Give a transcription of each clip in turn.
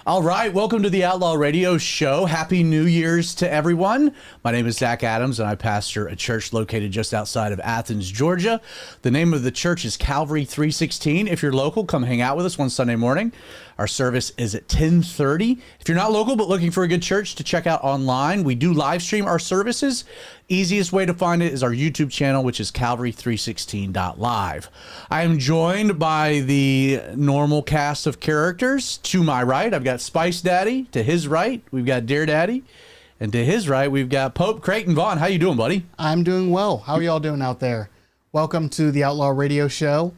All right, welcome to the Outlaw Radio Show. Happy New Year's to everyone. My name is Zach Adams, and I pastor a church located just outside of Athens, Georgia. The name of the church is Calvary 316. If you're local, come hang out with us one Sunday morning. Our service is at 10:30. If you're not local but looking for a good church to check out online, we do live stream our services. Easiest way to find it is our YouTube channel, which is calvary316.live. I am joined by the normal cast of characters. To my right, I've got Spice Daddy. To his right, we've got Dear Daddy. And to his right, we've got Pope Creighton Vaughn. How you doing, buddy? I'm doing well. How are y'all doing out there? Welcome to the Outlaw Radio Show.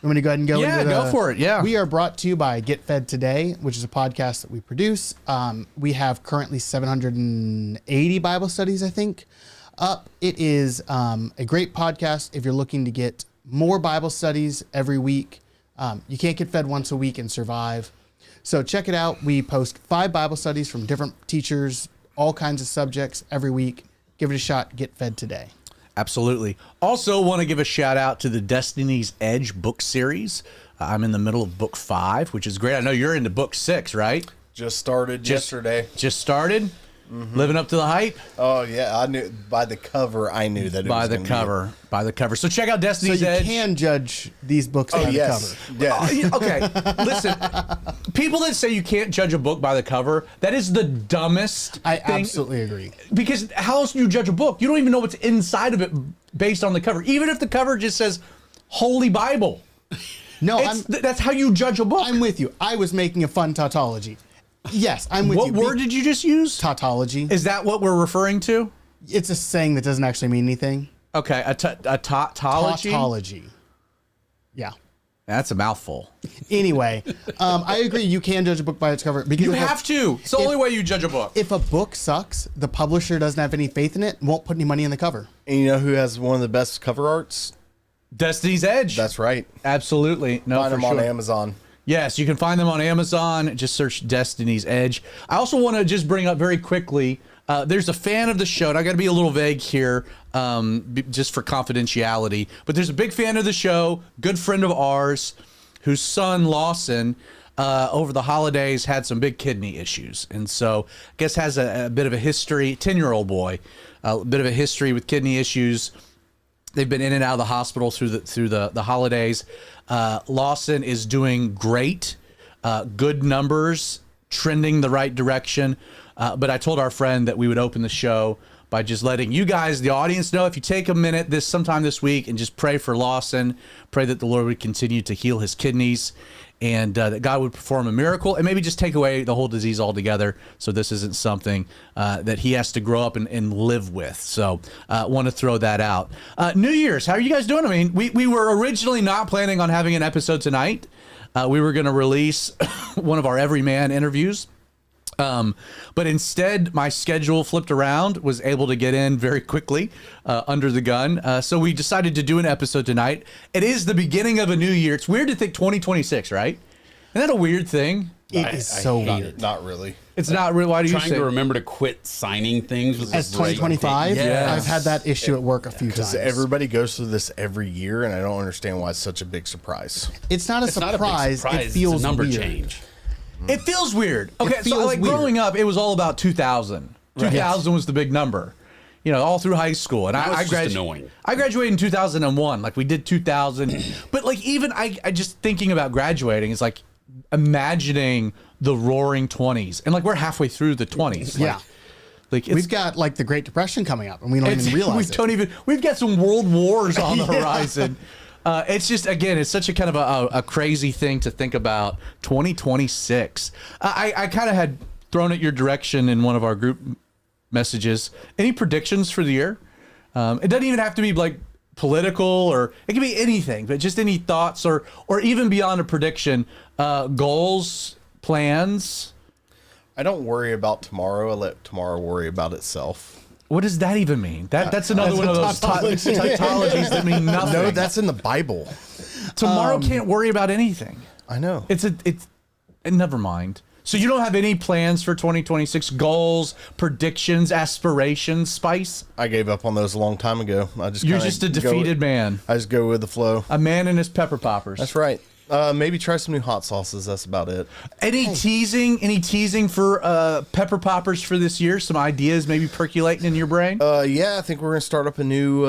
I'm going to go ahead and go into go for it. Yeah. We are brought to you by Get Fed Today, which is a podcast that we produce. We have currently 780 Bible studies, I think, up. It is a great podcast if you're looking to get more Bible studies every week. You can't get fed once a week and survive. So check it out. We post 5 Bible studies from different teachers, all kinds of subjects every week. Give it a shot. Get Fed Today. Absolutely. Also want to give a shout out to the Destiny's Edge book series. I'm in the middle of book 5, which is great. I know you're into book 6, right? Just started yesterday. Just started? Mm-hmm. Living up to the hype? Oh, yeah. I knew by the cover, I knew that it was going to be. By the cover. So check out Destiny's Edge. So you can judge these books by the cover. Yeah. Okay. Listen, people that say you can't judge a book by the cover, that is the dumbest thing. I absolutely agree. Because how else do you judge a book? You don't even know what's inside of it based on the cover. Even if the cover just says Holy Bible. No, that's how you judge a book. I'm with you. I was making a fun tautology. Yes, I'm with you. What word did you just use? Tautology. Is that what we're referring to? It's a saying that doesn't actually mean anything. Okay, a tautology? Tautology. Yeah. That's a mouthful. Anyway, I agree. You can judge a book by its cover. Because you have to. It's the only way you judge a book. If a book sucks, the publisher doesn't have any faith in it, won't put any money in the cover. And you know who has one of the best cover arts? Destiny's Edge. That's right. Absolutely. No, Find them on Amazon. Yes, you can find them on Amazon. Just search Destiny's Edge. I also want to just bring up very quickly, there's a fan of the show, and I got to be a little vague here just for confidentiality, but there's a big fan of the show, good friend of ours, whose son, Lawson, over the holidays had some big kidney issues. And so I guess has a bit of a history, 10-year-old boy, a bit of a history with kidney issues. They've been in and out of the hospital through the holidays. Lawson is doing great, good numbers, trending the right direction. But I told our friend that we would open the show by just letting you guys, the audience, know if you take a minute sometime this week and just pray for Lawson, pray that the Lord would continue to heal his kidneys, and that God would perform a miracle and maybe just take away the whole disease altogether, so this isn't something that he has to grow up and live with. So want to throw that out. New Year's, how are you guys doing? I mean, we were originally not planning on having an episode tonight. We were going to release one of our Everyman interviews. But instead, my schedule flipped around, was able to get in very quickly under the gun. So we decided to do an episode tonight. It is the beginning of a new year. It's weird to think 2026, right? Isn't that a weird thing? It is so weird. Not really. It's not really. Why do you say? Trying to remember to quit signing things was as 2025. Yes. I've had that issue at work a few times. Because everybody goes through this every year, and I don't understand why it's such a big surprise. It's not a surprise. It feels it's a number weird. change. It feels weird. Okay, so like weird. growing up, it was all about 2000. 2000 was the big number, you know, all through high school. And I graduated in 2001. Like we did 2000, but like even I just thinking about graduating is like imagining the Roaring 20s, and like we're halfway through the 20s. Yeah. Like we've got like the Great Depression coming up, and we don't even realize it. We've got some world wars on the horizon. It's just, again, it's such a kind of a crazy thing to think about. 2026. I kind of had thrown it your direction in one of our group messages. Any predictions for the year? It doesn't even have to be like political, or it can be anything, but just any thoughts or even beyond a prediction, goals, plans. I don't worry about tomorrow. I let tomorrow worry about itself. What does that even mean? That's another one of those tautologies that mean nothing. No, that's in the Bible. Tomorrow can't worry about anything. I know. Never mind. So you don't have any plans for 2026? Goals, predictions, aspirations, Spice? I gave up on those a long time ago. You're just a defeated man. I just go with the flow. A man and his pepper poppers. That's right. Maybe try some new hot sauces. That's about it. Any teasing for pepper poppers for this year? Some ideas maybe percolating in your brain? Yeah, I think we're gonna start up a new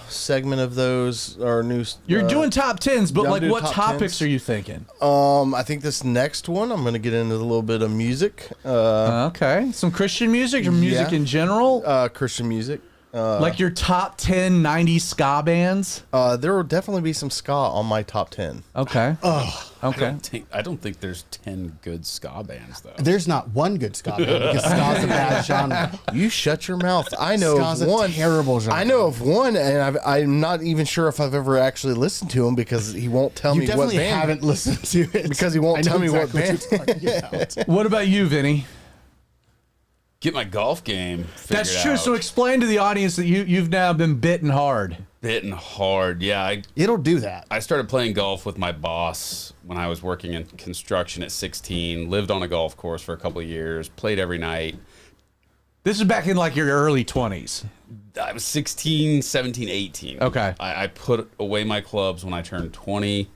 segment of those. Our new. You're doing top 10s, but yeah, I'm like doing what top topics 10s. are you thinking? I think this next one, I'm gonna get into a little bit of music. Okay, some Christian music or music yeah. in general? Christian music. Like your top 10 90s ska bands? There will definitely be some ska on my top 10. Okay. Okay. I don't think there's 10 good ska bands though. There's not one good ska band because ska's a bad genre. You shut your mouth. I know Ska's of a one. terrible genre. I know of one, and I'm not even sure if I've ever actually listened to him because he won't tell You me what definitely band. haven't listened to it Because he won't I know tell me what exactly what you're talking about. What about you, Vinny? Get my golf game figured That's true. out. So explain to the audience that you've now been bitten hard. Bitten hard. Yeah, It'll do that. I started playing golf with my boss when I was working in construction at 16. Lived on a golf course for a couple of years. Played every night. This is back in like your early 20s. I was 16, 17, 18. Okay. I put away my clubs when I turned 20.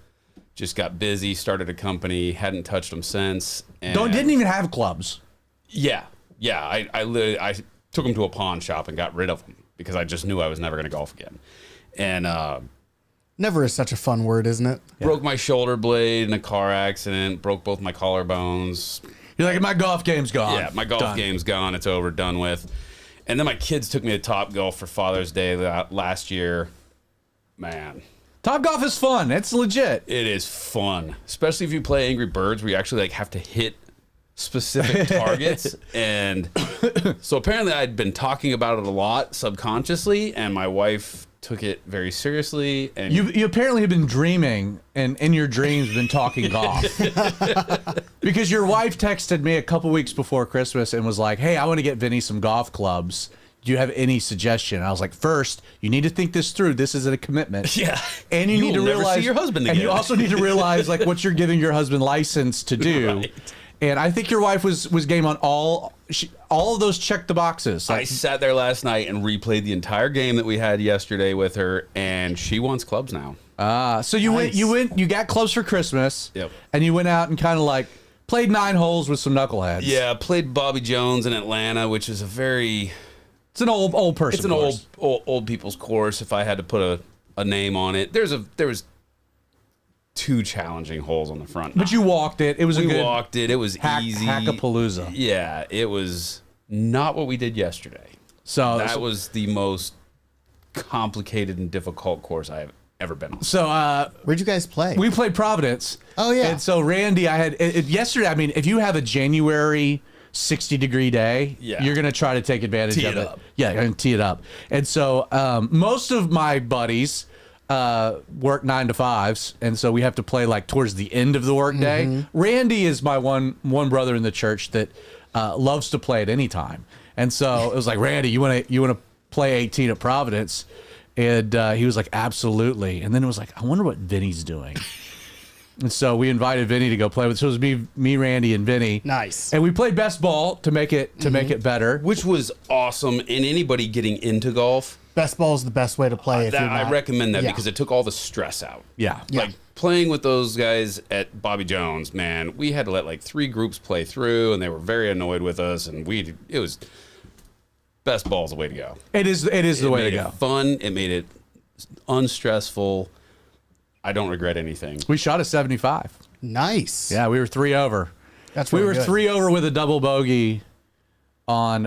Just got busy, started a company, hadn't touched them since. And Didn't even have clubs. Yeah. I took them to a pawn shop and got rid of them because I just knew I was never going to golf again. And Never is such a fun word, isn't it? broke my shoulder blade in a car accident, broke both my collarbones. You're like, my golf game's gone. Yeah, my golf Done. game's gone. It's over, done with. And then my kids took me to Top Golf for Father's Day last year. Man, Top Golf is fun. It's legit. it is fun, especially if you play Angry Birds, where you actually like have to hit specific targets. And so apparently I'd been talking about it a lot subconsciously, and my wife took it very seriously. And You apparently have been dreaming, and in your dreams been talking golf. Because your wife texted me a couple weeks before Christmas and was like, hey, I want to get Vinny some golf clubs. Do you have any suggestion? I was like, first, you need to think this through. This is a commitment. yeah, And you need to will never realize see your husband and again. you also need to realize like what you're giving your husband license to do. Right. And I think your wife was game on all of those check the boxes. I sat there last night and replayed the entire game that we had yesterday with her, and she wants clubs now. So you got close for Christmas. Yep. And you went out and kind of like played 9 holes with some knuckleheads. Yeah, played Bobby Jones in Atlanta, which is It's an old person. it's an course. old people's course. If I had to put a name on it, there was 2 challenging holes on the front. But you walked it. It was a we good walked it. It was easy. Hackapalooza. Yeah, it was not what we did yesterday. So That was the most complicated and difficult course I have ever been on. so Where'd you guys play? we played Providence. Oh, yeah. And so Randy, I had yesterday. I mean, if you have a January 60-degree day, Yeah. you're gonna try to take advantage Tee of it it. up. Yeah, you're gonna tee it up. And so most of my buddies work 9 to 5s, and so we have to play like towards the end of the workday. Mm-hmm. Randy is my one brother in the church that loves to play at any time, and so it was like, Randy, you want to play 18 at Providence? And he was like, absolutely. And then it was like, I wonder what Vinny's doing. And so we invited Vinny to go play with. So it was me, Randy, and Vinny. Nice. And we played best ball to make it better. Which was awesome. And anybody getting into golf, Best ball is the best way to play. If you're I not. recommend that Yeah. because it took all the stress out. Yeah. Yeah. Like playing with those guys at Bobby Jones, man, we had to let like 3 groups play through, and they were very annoyed with us. And it was best ball's the way to go. It is the way to It made go. it fun. It made it unstressful. I don't regret anything. We shot a 75. Nice. Yeah, we were 3 over. That's We really were good. 3 over with a double bogey on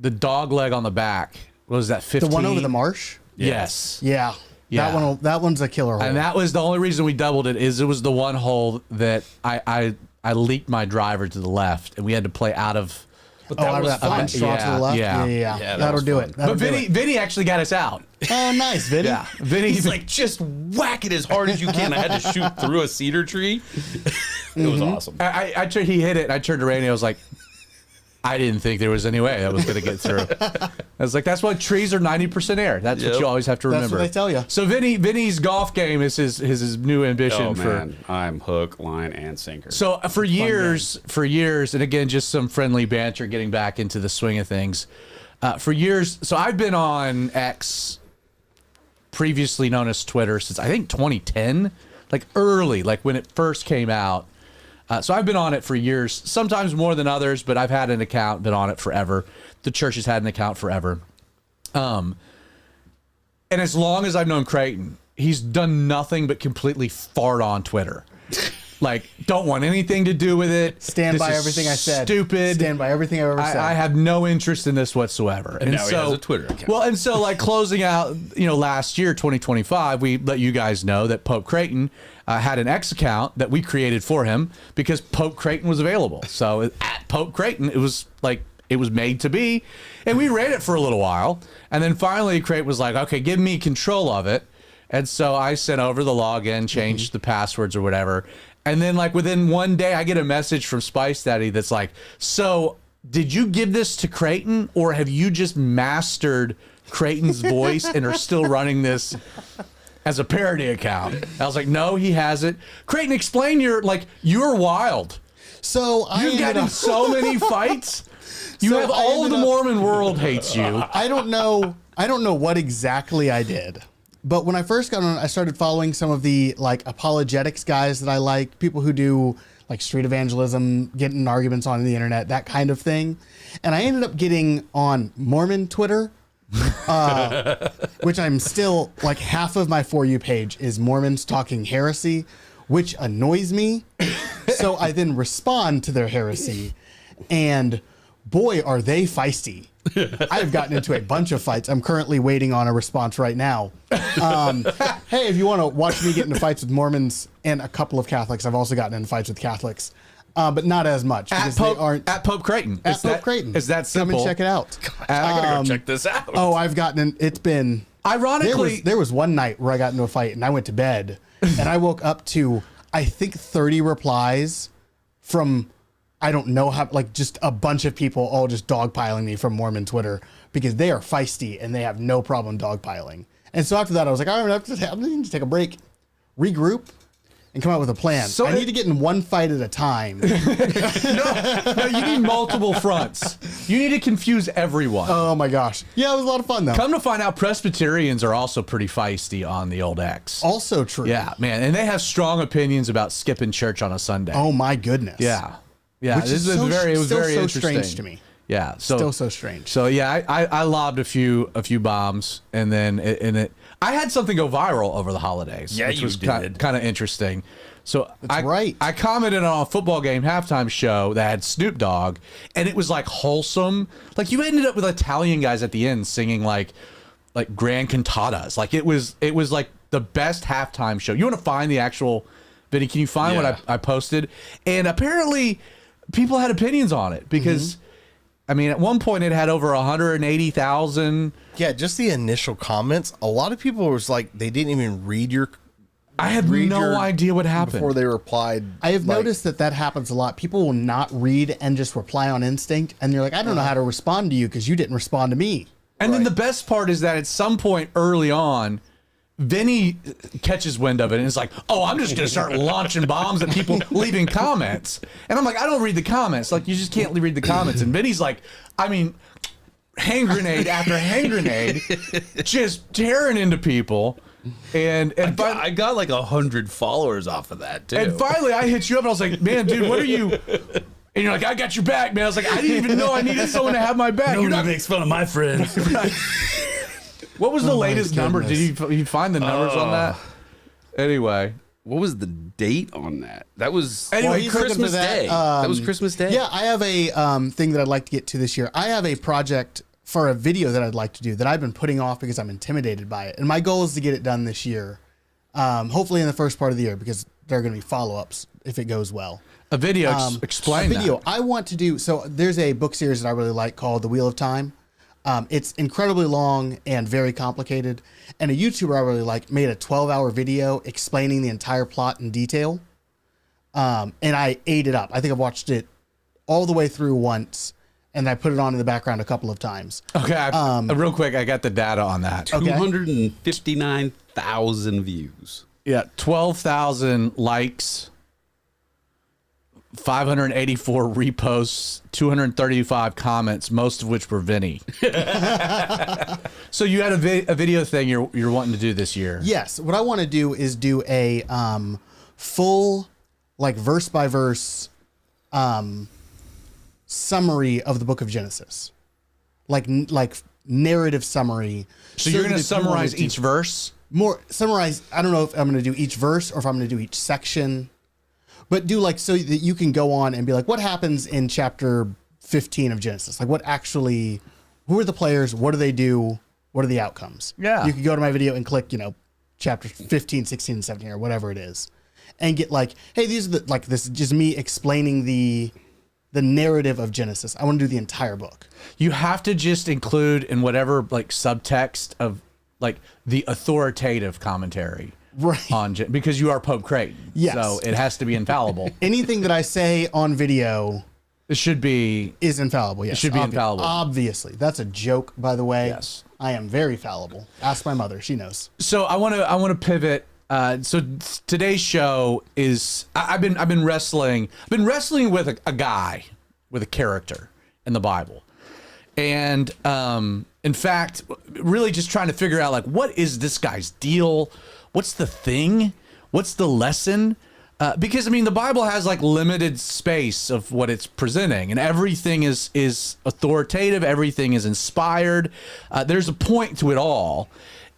the dog leg on the back. What was that, 15? The one over the marsh. Yes. Yeah. Yeah. That one's a killer hole. And that was the only reason we doubled it. Is it was the one hole that I leaked my driver to the left, and we had to play out of. But out of that fun. bench draw to the left. Yeah. Yeah, that That'll was do fun. it. That'll But do Vinny actually got us out. it. Oh, nice, Vinny. Yeah, Vinny. He's like, just whack it as hard as you can. I had to shoot through a cedar tree. It was awesome. He hit it. And I turned to Randy. I was like, I didn't think there was any way that was going to get through. I was like, that's why trees are 90% air. That's what Yep. you always have to That's remember. what they tell you. So Vinny's golf game is his new ambition Oh, for. man. I'm hook, line, and sinker. So for years, and again, just some friendly banter, getting back into the swing of things. For years, so I've been on X previously known as Twitter since I think 2010, like early, like when it first came out. So I've been on it for years, sometimes more than others, but I've had an account, been on it forever. The church has had an account forever. And as long as I've known Creighton, he's done nothing but completely fart on Twitter. Like, don't want anything to do with it. Stand by everything I said. Stupid. Stand by everything I've ever said. I have no interest in this whatsoever. And now he has a Twitter account. Well, and so like closing out, last year, 2025, we let you guys know that Pope Creighton had an X account that we created for him because Pope Creighton was available. So at Pope Creighton, it was made to be, and we ran it for a little while, and then finally Creighton was like, okay, give me control of it. And so I sent over the login, changed the passwords or whatever. And then like within one day, I get a message from Spice Daddy that's like, so did you give this to Creighton, or have you just mastered Creighton's voice and are still running this as a parody account? I was like, no, he hasn't. Creighton, explain you're wild. So You've gotten in so many fights. You have all of the Mormon world hates you. I don't know what exactly I did. But when I first got on, I started following some of the like apologetics guys that I like, people who do like street evangelism, getting arguments on the internet, that kind of thing. And I ended up getting on Mormon Twitter, which I'm still like half of my For You page is Mormons talking heresy, which annoys me. So I then respond to their heresy, and boy, are they feisty. I've gotten into a bunch of fights. I'm currently waiting on a response right now. Hey, if you want to watch me get into fights with Mormons and a couple of Catholics, I've also gotten into fights with Catholics, but not as much because they aren't at Pope Creighton. at Pope Creighton. Is that simple? Come and check it out. I gotta go check this out. Oh, I've gotten in. It's been Ironically, there was one night where I got into a fight and I went to bed and I woke up to I think 30 replies from I don't know how, like just a bunch of people all just dogpiling me from Mormon Twitter because they are feisty and they have no problem dogpiling. And so after that, I was like, all right, I'm going to take a break, regroup, and come out with a plan. So I need to get in one fight at a time. no, you need multiple fronts. You need to confuse everyone. Oh my gosh. Yeah, it was a lot of fun though. Come to find out, Presbyterians are also pretty feisty on the old X. Also true. Yeah, man. And they have strong opinions about skipping church on a Sunday. Oh my goodness. Yeah. Yeah, Which this is is very, it was still very so interesting. strange to me. Yeah, Still so strange. So yeah, I lobbed a few bombs, and then I had something go viral over the holidays. Yeah, which you was did. Kind of interesting. So That's right. I commented on a football game halftime show that had Snoop Dogg, and it was like wholesome. Like you ended up with Italian guys at the end singing like grand cantatas. Like it was like the best halftime show. You want to find the actual video? Can you find what I posted? And apparently, people had opinions on it because. I mean, at one point it had over 180,000. Yeah, just the initial comments. A lot of people was like, they didn't even read your. I had no idea what happened before they replied. I have noticed that happens a lot. People will not read and just reply on instinct, and they're like, I don't know how to respond to you because you didn't respond to me. And then the best part is that at some point early on, Vinny catches wind of it and is like, oh, I'm just going to start launching bombs at people leaving comments. And I'm like, I don't read the comments. Like, you just can't read the comments. And Vinny's like, I mean, hand grenade after hand grenade, just tearing into people. And I got like 100 followers off of that, too. And finally, I hit you up and I was like, man, dude, what are you... And you're like, I got your back, man. I was like, I didn't even know I needed someone to have my back. Nobody makes fun of my friends. What was the latest number? Did you find the numbers on that? Anyway. What was the date on that? That was anyway, Christmas Day. That was Christmas Day? Yeah, I have a thing that I'd like to get to this year. I have a project for a video that I'd like to do that I've been putting off because I'm intimidated by it. And my goal is to get it done this year. Hopefully in the first part of the year because there are going to be follow-ups if it goes well. A video, explain a video. that. I want to do, so there's a book series that I really like called The Wheel of Time. It's incredibly long and very complicated. And a YouTuber I really like made a 12-hour video explaining the entire plot in detail. And I ate it up. I think I've watched it all the way through once, and I put it on in the background a couple of times. Okay, real quick, I got the data on that. Okay. 259,000 views. Yeah, 12,000 likes. 584 reposts, 235 comments, most of which were Vinny. So you had a video thing you're wanting to do this year. Yes. What I want to do is do a full, like, verse by verse summary of the book of Genesis. Like narrative summary. So you're going to summarize each verse? Summarize. I don't know if I'm going to do each verse or if I'm going to do each section. But do like so that you can go on and be like, what happens in chapter 15 of Genesis? Like, who are the players? What do they do? What are the outcomes? Yeah. You can go to my video and click, chapter 15, 16, and 17 or whatever it is, and get like, hey, these are this is just me explaining the narrative of Genesis. I want to do the entire book. You have to just include in whatever like subtext of like the authoritative commentary. Right. Because you are Pope Creighton. Yes. So it has to be infallible. Anything that I say on video It should be. is infallible. Yes. It should be infallible. Obviously. That's a joke, by the way. Yes. I am very fallible. Ask my mother. She knows. So I want to pivot. So today's show is I've been wrestling with a guy, with a character in the Bible, and in fact, really just trying to figure out like what is this guy's deal. What's the thing? What's the lesson? Because I mean, the Bible has like limited space of what it's presenting, and everything is authoritative. Everything is inspired. There's a point to it all,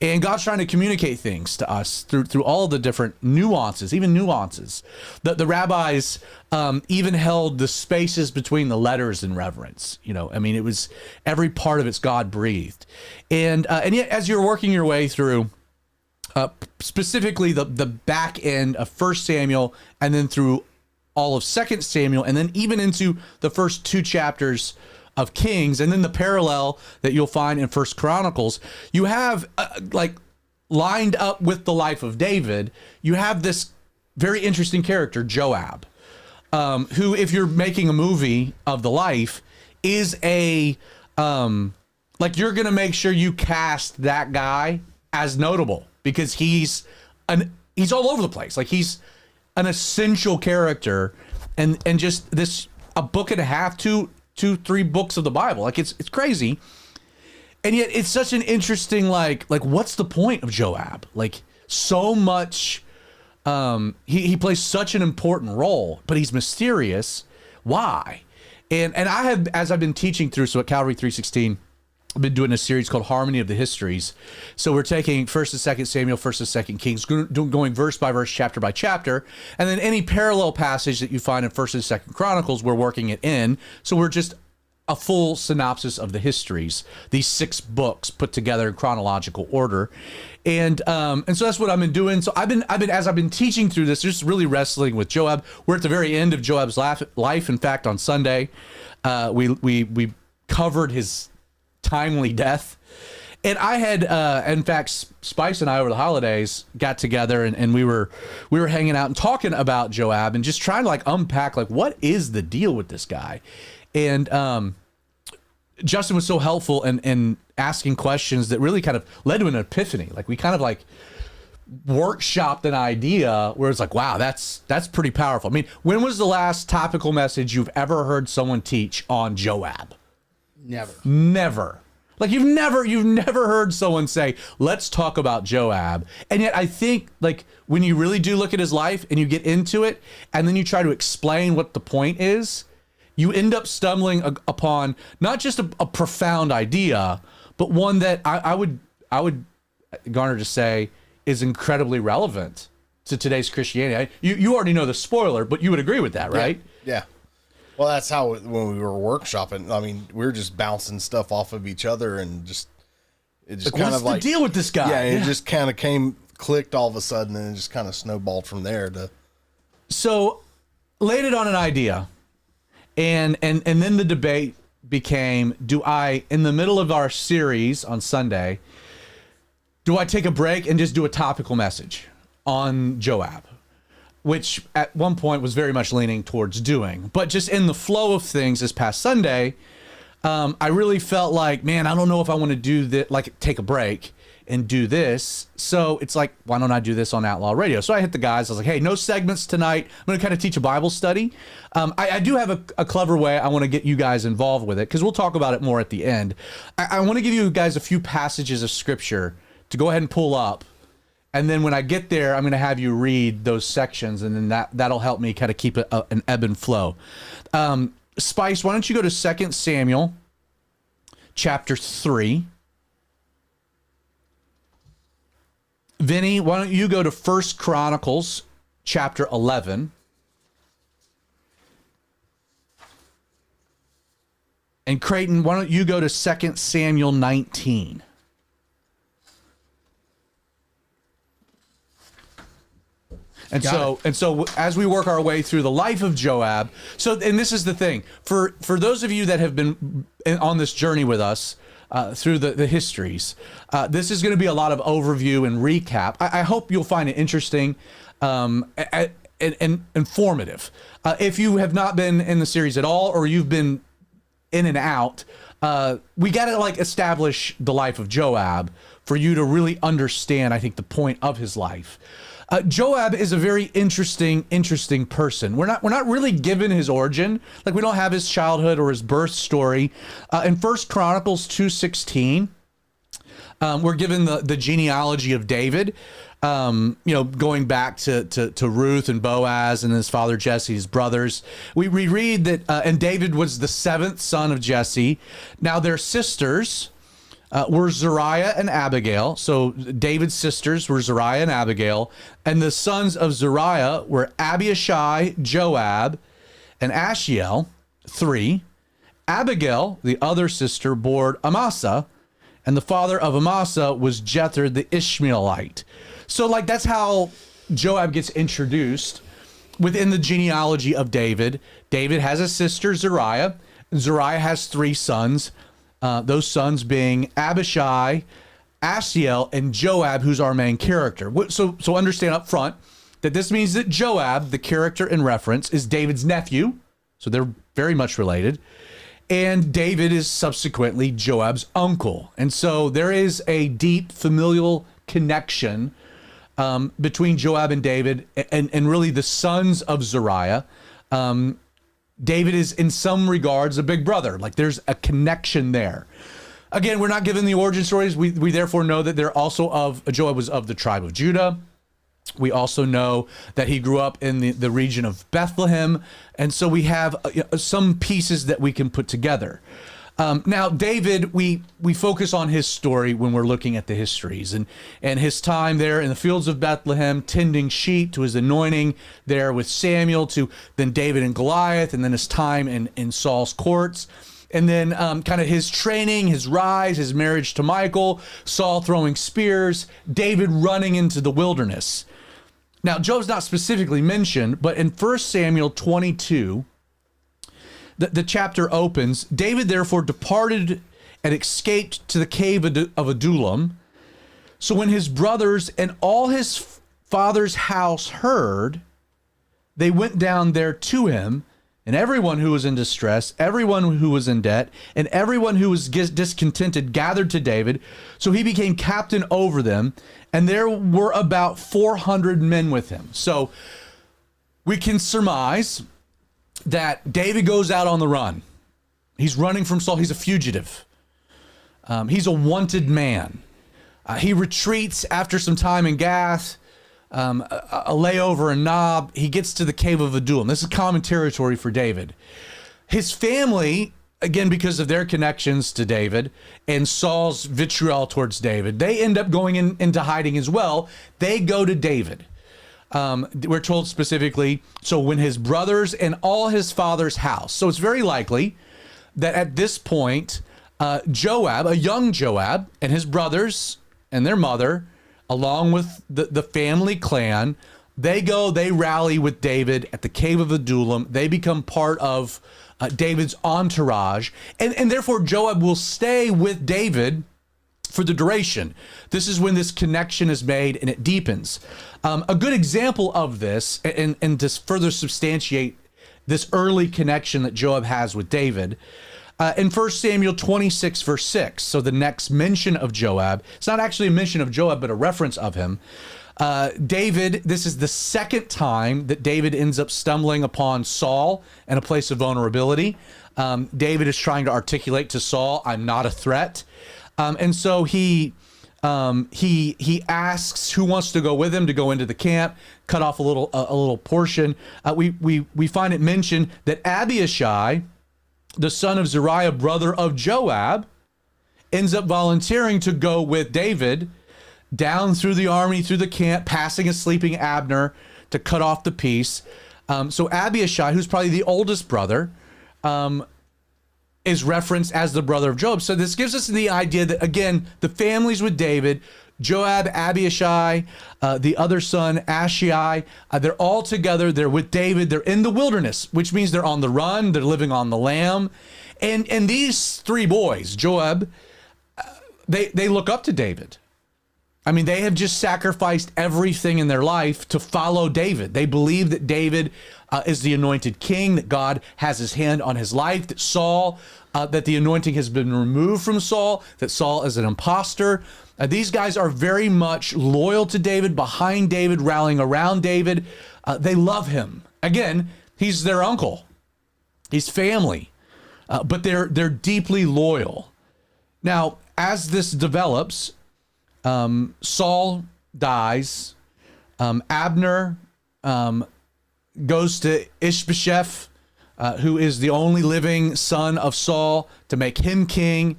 and God's trying to communicate things to us through all the different nuances, even nuances. The rabbis even held the spaces between the letters in reverence. I mean, it was every part of it's God breathed, and yet as you're working your way through. Specifically the back end of 1 Samuel and then through all of 2 Samuel and then even into the first 2 chapters of Kings and then the parallel that you'll find in 1 Chronicles, you have like lined up with the life of David, you have this very interesting character, Joab, who, if you're making a movie of the life, is a like you're going to make sure you cast that guy as notable. Because he's all over the place. Like he's an essential character, and just a book and a half, 3 books of the Bible. Like it's crazy, and yet it's such an interesting like what's the point of Joab? Like so much, he plays such an important role, but he's mysterious. Why? And I have, as I've been teaching through, so at Calvary 316. I've been doing a series called Harmony of the Histories. So we're taking 1st and 2nd Samuel, 1st and 2nd Kings, going verse by verse, chapter by chapter. And then any parallel passage that you find in 1st and 2nd Chronicles, we're working it in. So we're just a full synopsis of the histories, these 6 books put together in chronological order. And so that's what I've been doing. So I've been as I've been teaching through this, just really wrestling with Joab. We're at the very end of Joab's life. In fact, on Sunday, we covered his timely death. And I had, in fact, Spice and I over the holidays got together and we were hanging out and talking about Joab and just trying to like unpack like what is the deal with this guy. And Justin was so helpful in asking questions that really kind of led to an epiphany. Like we kind of like workshopped an idea where it's like, wow, that's pretty powerful. I mean, when was the last topical message you've ever heard someone teach on Joab? Never. Like you've never heard someone say, let's talk about Joab. And yet I think like when you really do look at his life and you get into it and then you try to explain what the point is, you end up stumbling upon not just a profound idea, but one that I would garner to say is incredibly relevant to today's Christianity. You already know the spoiler, but you would agree with that, right? Yeah. Well, that's how when we were workshopping. I mean, we were just bouncing stuff off of each other, and it just kind of like what's the deal with this guy? Yeah, it just kind of clicked all of a sudden, and it just kind of snowballed from there. So, laid it on an idea, and then the debate became: do I, in the middle of our series on Sunday, do I take a break and just do a topical message on Joab? Which at one point was very much leaning towards doing. But just in the flow of things this past Sunday, I really felt like, man, I don't know if I want to do that, like take a break and do this. So it's like, why don't I do this on Outlaw Radio? So I hit the guys. I was like, hey, no segments tonight. I'm going to kind of teach a Bible study. I do have a clever way I want to get you guys involved with it, because we'll talk about it more at the end. I want to give you guys a few passages of Scripture to go ahead and pull up. And then when I get there, I'm going to have you read those sections, and then that'll help me kind of keep an ebb and flow. Spice, why don't you go to 2 Samuel chapter 3. Vinny, why don't you go to 1 Chronicles chapter 11. And Creighton, why don't you go to 2 Samuel 19. And so as we work our way through the life of Joab, and this is the thing, for those of you that have been on this journey with us through the histories, this is going to be a lot of overview and recap. I hope you'll find it interesting and informative. If you have not been in the series at all, or you've been in and out, we got to establish the life of Joab for you to really understand, I think, the point of his life. Joab is a very interesting person. We're not really given his origin. We don't have his childhood or his birth story. In 1 Chronicles 2:16, we're given the genealogy of David. Going back to Ruth and Boaz and his father Jesse, his brothers. We read that, and David was the 7th son of Jesse. Now their sisters were Zeruiah and Abigail. So David's sisters were Zeruiah and Abigail. And the sons of Zeruiah were Abishai, Joab, and Ashiel, 3. Abigail, the other sister, bore Amasa. And the father of Amasa was Jether the Ishmaelite. So that's how Joab gets introduced within the genealogy of David. David has a sister, Zeruiah. Zeruiah has 3 sons. Those sons being Abishai, Ashiel, and Joab, who's our main character. So understand up front that this means that Joab, the character in reference, is David's nephew. So they're very much related. And David is subsequently Joab's uncle. And so there is a deep familial connection between Joab and David, and really the sons of Zeruiah. David is, in some regards, a big brother. There's a connection there. Again, we're not given the origin stories. We therefore know that they're also Joab was of the tribe of Judah. We also know that he grew up in the region of Bethlehem. And so we have some pieces that we can put together. Now, David, we focus on his story when we're looking at the histories, and his time there in the fields of Bethlehem, tending sheep, to his anointing there with Samuel, to then David and Goliath, and then his time in Saul's courts, and then kind of his training, his rise, his marriage to Michal, Saul throwing spears, David running into the wilderness. Now, Job's not specifically mentioned, but in 1 Samuel 22, the chapter opens, David therefore departed and escaped to the cave of Adullam. So when his brothers and all his father's house heard, they went down there to him, and everyone who was in distress, everyone who was in debt, and everyone who was discontented gathered to David. So he became captain over them, and there were about 400 men with him. So we can surmise that David goes out on the run. He's running from Saul. He's a fugitive. He's a wanted man. He retreats after some time in Gath, a layover in Nob. He gets to the cave of Adullam. This is common territory for David. His family, again, because of their connections to David and Saul's vitriol towards David, they end up going into hiding as well. They go to David. We're told specifically, so when his brothers and all his father's house. So it's very likely that at this point, Joab, a young Joab, and his brothers and their mother, along with the family clan, they rally with David at the cave of Adullam. They become part of David's entourage. And therefore, Joab will stay with David for the duration. This is when this connection is made and it deepens. A good example of this, and to further substantiate this early connection that Joab has with David, in 1 Samuel 26, verse 6. So the next mention of Joab, it's not actually a mention of Joab, but a reference of him. David, this is the second time that David ends up stumbling upon Saul in a place of vulnerability. David is trying to articulate to Saul, I'm not a threat. And so he asks who wants to go with him to go into the camp, cut off a little portion. We find it mentioned that Abishai, the son of Zeruiah, brother of Joab, ends up volunteering to go with David down through the army, through the camp, passing a sleeping Abner to cut off the peace. So Abishai, who's probably the oldest brother, is referenced as the brother of Joab. So this gives us the idea that, again, the families with David, Joab, Abishai, the other son, Ashai, they're all together. They're with David. They're in the wilderness, which means they're on the run. They're living on the lam. And these three boys, Joab, they look up to David. I mean, they have just sacrificed everything in their life to follow David. They believe that David is the anointed king, that God has his hand on his life, that Saul, that the anointing has been removed from Saul, that Saul is an imposter. These guys are very much loyal to David, behind David, rallying around David. They love him. Again, he's their uncle. He's family, but they're deeply loyal. Now, as this develops, Saul dies. Abner goes to Ishbosheth, who is the only living son of Saul, to make him king.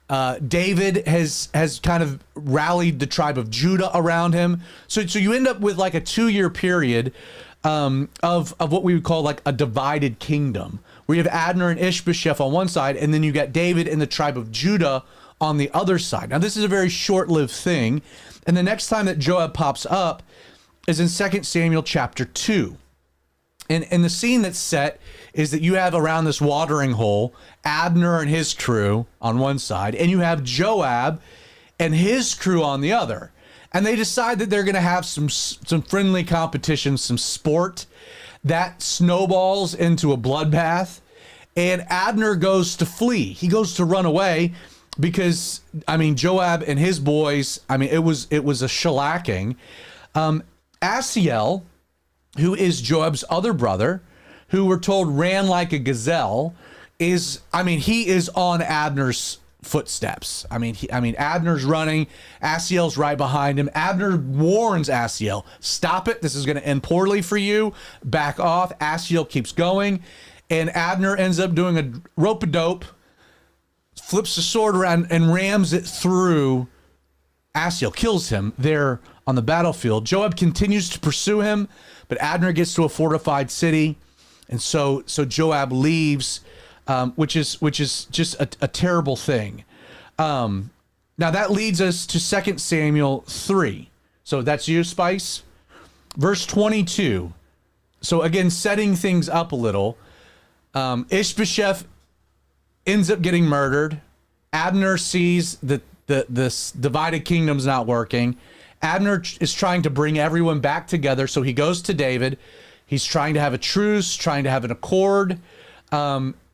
David has kind of rallied the tribe of Judah around him. So you end up with like a 2-year period of what we would call like a divided kingdom, where you have Abner and Ishbosheth on one side, and then you got David and the tribe of Judah on the other side. Now, this is a very short-lived thing, and the next time that Joab pops up is in 2 Samuel chapter 2. And the scene that's set is that you have around this watering hole Abner and his crew on one side, and you have Joab and his crew on the other. And they decide that they're going to have some friendly competition, some sport. That snowballs into a bloodbath, and Abner goes to flee. He goes to run away, because, I mean, Joab and his boys, I mean, it was a shellacking. Asiel, who is Joab's other brother, who we're told ran like a gazelle, he is on Abner's footsteps. I mean, Abner's running, Asiel's right behind him. Abner warns Asiel, stop it, this is going to end poorly for you, back off. Asiel keeps going, and Abner ends up doing a rope-a-dope, flips the sword around and rams it through Asiel, kills him there on the battlefield. Joab continues to pursue him, but Abner gets to a fortified city, and so Joab leaves, which is just a terrible thing. Now that leads us to 2 Samuel 3. So that's you, Spice. Verse 22. So again, setting things up a little. Ishbosheth ends up getting murdered. Abner sees that this divided kingdom's not working. Abner is trying to bring everyone back together, so he goes to David. He's trying to have a truce, trying to have an accord.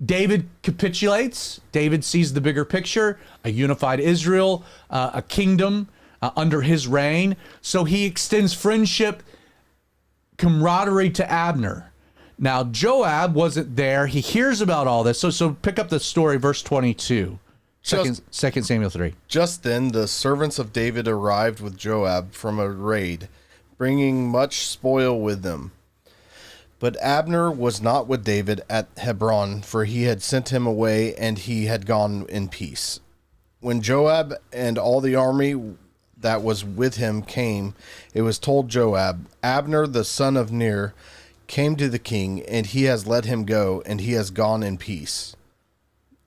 David capitulates. David sees the bigger picture, a unified Israel, a kingdom under his reign. So he extends friendship, camaraderie to Abner. Now, Joab wasn't there. He hears about all this. So pick up the story, verse 22, 2 Samuel 3. Just then the servants of David arrived with Joab from a raid, bringing much spoil with them. But Abner was not with David at Hebron, for he had sent him away, and he had gone in peace. When Joab and all the army that was with him came, it was told Joab, Abner the son of Ner came to the king, and he has let him go, and he has gone in peace.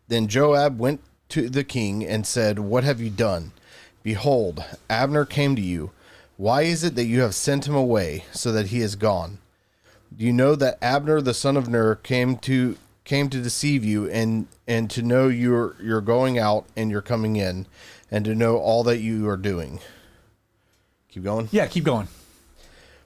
Then Joab went to the king and said, What have you done? Behold, Abner came to you. Why is it that you have sent him away, so that he is gone? Do you know that Abner the son of Ner came to deceive you, and to know you're going out and you're coming in, and to know all that you are doing? Keep going? Yeah, keep going.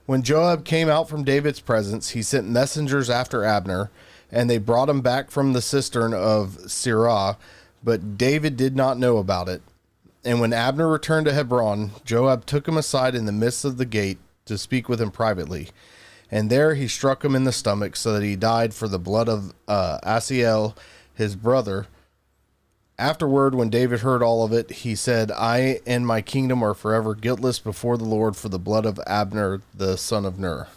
When Joab came out from David's presence, he sent messengers after Abner And they brought him back from the cistern of Sirah, but David did not know about it. And when Abner returned to Hebron, Joab took him aside in the midst of the gate to speak with him privately. And there he struck him in the stomach so that he died for the blood of Asiel, his brother. Afterward, when David heard all of it, he said, I and my kingdom are forever guiltless before the Lord for the blood of Abner, the son of Ner.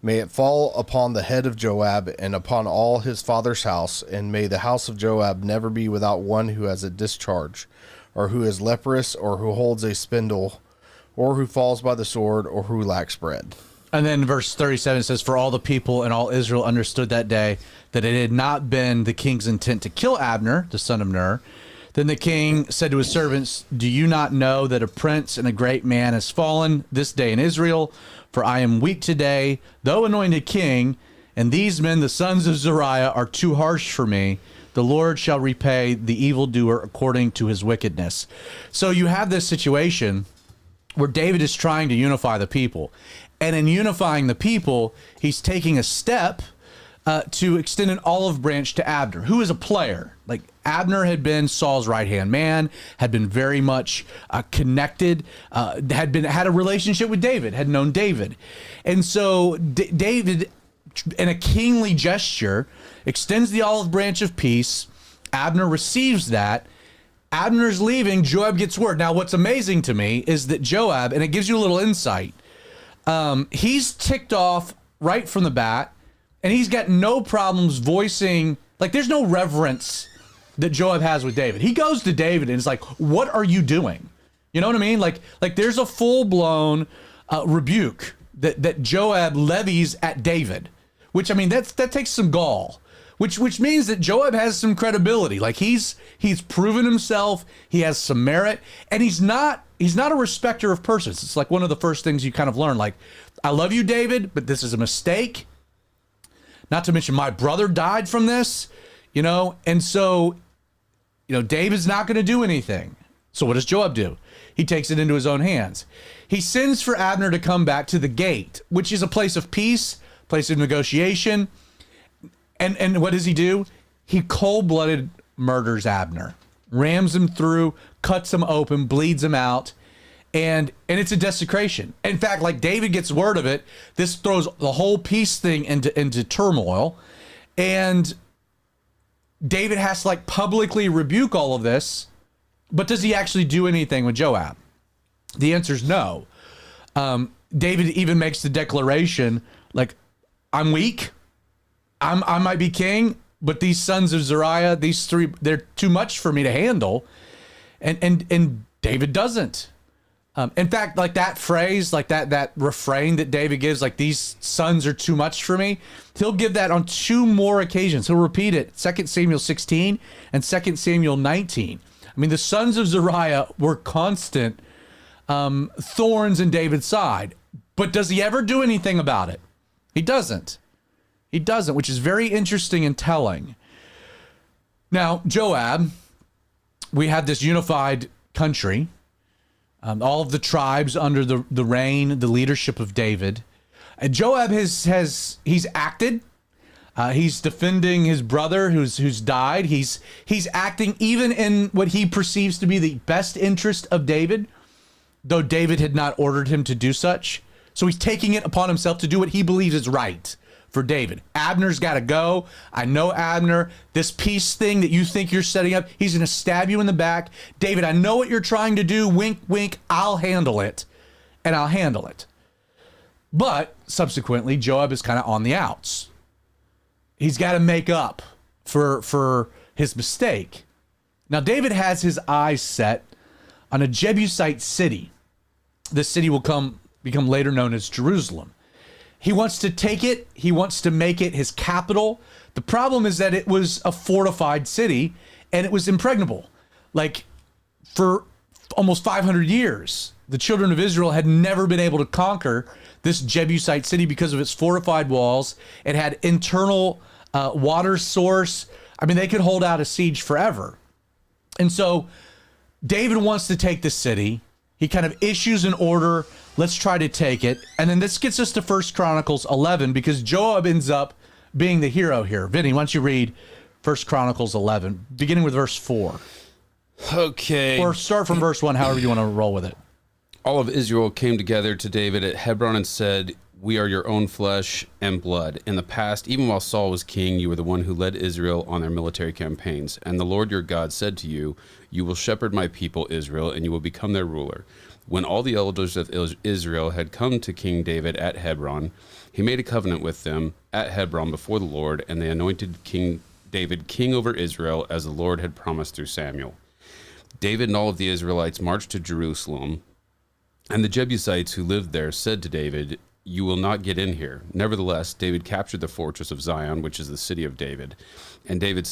May it fall upon the head of Joab and upon all his father's house, and may the house of Joab never be without one who has a discharge, or who is leprous, or who holds a spindle, or who falls by the sword, or who lacks bread. And then verse 37 says, for all the people and all Israel understood that day that it had not been the king's intent to kill Abner, the son of Ner. Then the king said to his servants, do you not know that a prince and a great man has fallen this day in Israel? For I am weak today, though anointed king, and these men, the sons of Zeruiah, are too harsh for me. The Lord shall repay the evildoer according to his wickedness. So you have this situation where David is trying to unify the people. And in unifying the people, he's taking a step to extend an olive branch to Abner, who is a player. Like Abner had been Saul's right-hand man, had been very much connected, had a relationship with David, had known David. And so David, in a kingly gesture, extends the olive branch of peace. Abner receives that. Abner's leaving. Joab gets word. Now, what's amazing to me is that Joab, and it gives you a little insight, he's ticked off right from the bat, and he's got no problems voicing, like there's no reverence that Joab has with David. He goes to David and is like, what are you doing? You know what I mean? Like there's a full-blown rebuke that Joab levies at David, which, I mean, that takes some gall, which means that Joab has some credibility. Like he's proven himself, he has some merit, and he's not a respecter of persons. It's like one of the first things you kind of learn, like, I love you, David, but this is a mistake. Not to mention my brother died from this, you know? And so, you know, David's not going to do anything. So what does Joab do? He takes it into his own hands. He sends for Abner to come back to the gate, which is a place of peace, place of negotiation. And what does he do? He cold-blooded murders Abner, rams him through, cuts him open, bleeds him out, and it's a desecration. In fact, like David gets word of it, this throws the whole peace thing into turmoil, and David has to like publicly rebuke all of this, but does he actually do anything with Joab? The answer is no. David even makes the declaration, like, I'm weak, I might be king, but these sons of Zeruiah, these three, they're too much for me to handle. And David doesn't. In fact, like that phrase, like that refrain that David gives, like these sons are too much for me, he'll give that on two more occasions. He'll repeat it, 2 Samuel 16 and 2 Samuel 19. I mean, the sons of Zeruiah were constant thorns in David's side. But does he ever do anything about it? He doesn't. He doesn't, which is very interesting and telling. Now, Joab, we have this unified country, all of the tribes under the reign, the leadership of David. And Joab he's acted. He's defending his brother who's died. He's acting even in what he perceives to be the best interest of David, though David had not ordered him to do such. So he's taking it upon himself to do what he believes is right for David. Abner's got to go. I know Abner. This peace thing that you think you're setting up, he's going to stab you in the back. David, I know what you're trying to do. Wink, wink. I'll handle it. And I'll handle it. But subsequently, Joab is kind of on the outs. He's got to make up for his mistake. Now, David has his eyes set on a Jebusite city. This city will become later known as Jerusalem. He wants to take it. He wants to make it his capital. The problem is that it was a fortified city and it was impregnable. Like for almost 500 years, the children of Israel had never been able to conquer this Jebusite city because of its fortified walls. It had internal water source. I mean, they could hold out a siege forever. And so David wants to take the city. He kind of issues an order. Let's try to take it. And then this gets us to 1 Chronicles 11 because Joab ends up being the hero here. Vinny, why don't you read 1 Chronicles 11, beginning with verse 4. Okay. Or start from verse 1, however you want to roll with it. All of Israel came together to David at Hebron and said, "We are your own flesh and blood. In the past, even while Saul was king, you were the one who led Israel on their military campaigns. And the Lord your God said to you, 'You will shepherd my people Israel, and you will become their ruler.' When all the elders of Israel had come to King David at Hebron, he made a covenant with them at Hebron before the Lord, and they anointed King David king over Israel, as the Lord had promised through Samuel. David and all of the Israelites marched to Jerusalem, and the Jebusites who lived there said to David, 'You will not get in here.' Nevertheless, David captured the fortress of Zion, which is the city of David. And David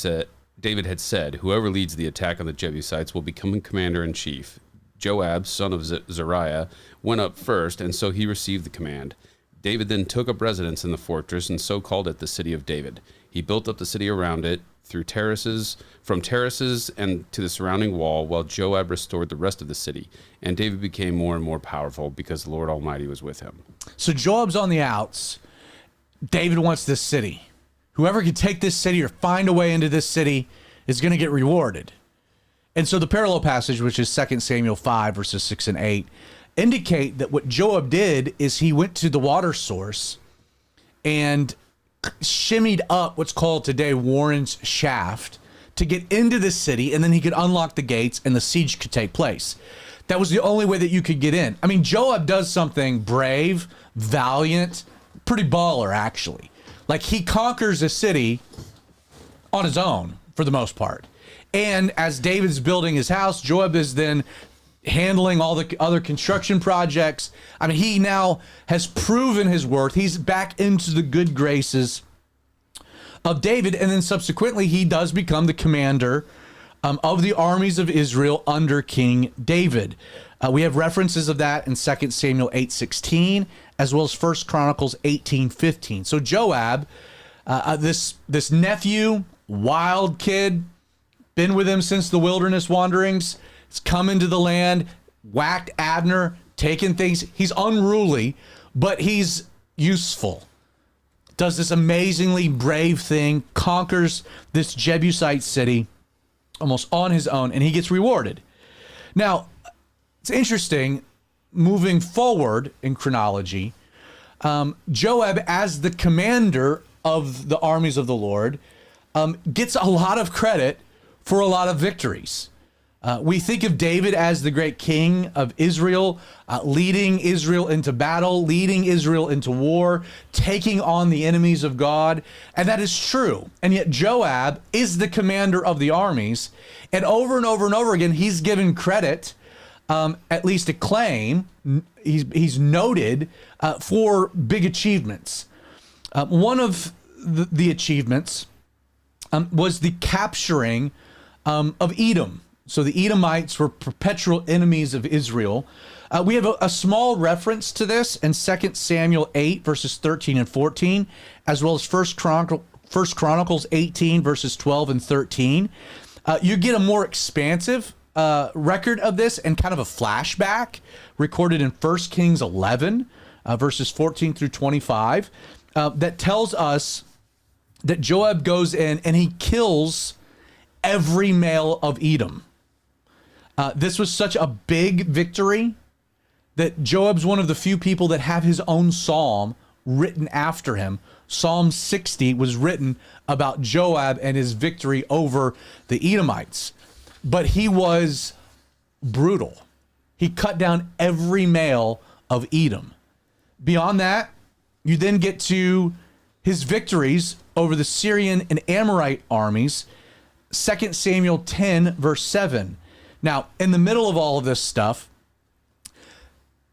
had said, 'Whoever leads the attack on the Jebusites will become commander-in-chief.' Joab, son of Zeruiah, went up first, and so he received the command. David then took up residence in the fortress, and so called it the City of David. He built up the city around it, from terraces and to the surrounding wall, while Joab restored the rest of the city. And David became more and more powerful because the Lord Almighty was with him." So Joab's on the outs. David wants this city. Whoever can take this city or find a way into this city is going to get rewarded. And so the parallel passage, which is 2 Samuel 5, verses 6 and 8, indicate that what Joab did is he went to the water source and shimmied up what's called today Warren's Shaft to get into the city, and then he could unlock the gates and the siege could take place. That was the only way that you could get in. I mean, Joab does something brave, valiant, pretty baller, actually. Like, he conquers a city on his own, for the most part. And as David's building his house, Joab is then handling all the other construction projects. I mean, he now has proven his worth. He's back into the good graces of David. And then subsequently, he does become the commander of the armies of Israel under King David. We have references of that in 2 Samuel 8:16, as well as 1 Chronicles 18:15. So Joab, this nephew, wild kid, been with him since the wilderness wanderings, he's come into the land, whacked Abner, taken things. He's unruly, but he's useful. Does this amazingly brave thing, conquers this Jebusite city almost on his own, and he gets rewarded. Now, it's interesting, moving forward in chronology, Joab, as the commander of the armies of the Lord, gets a lot of credit for a lot of victories. We think of David as the great king of Israel, leading Israel into battle, leading Israel into war, taking on the enemies of God. And that is true. And yet Joab is the commander of the armies. And over and over and over again, he's given credit, at least a claim. He's noted for big achievements. One of the achievements was the capturing of Edom. So the Edomites were perpetual enemies of Israel. We have a small reference to this in 2 Samuel 8, verses 13 and 14, as well as 1 Chronicles 18, verses 12 and 13. You get a more expansive record of this and kind of a flashback recorded in 1 Kings 11, verses 14 through 25, that tells us that Joab goes in and he kills every male of Edom. This was such a big victory that Joab's one of the few people that have his own psalm written after him. Psalm 60 was written about Joab and his victory over the Edomites. But he was brutal. He cut down every male of Edom. Beyond that, you then get to his victories over the Syrian and Amorite armies, 2 Samuel 10, verse 7. Now, in the middle of all of this stuff,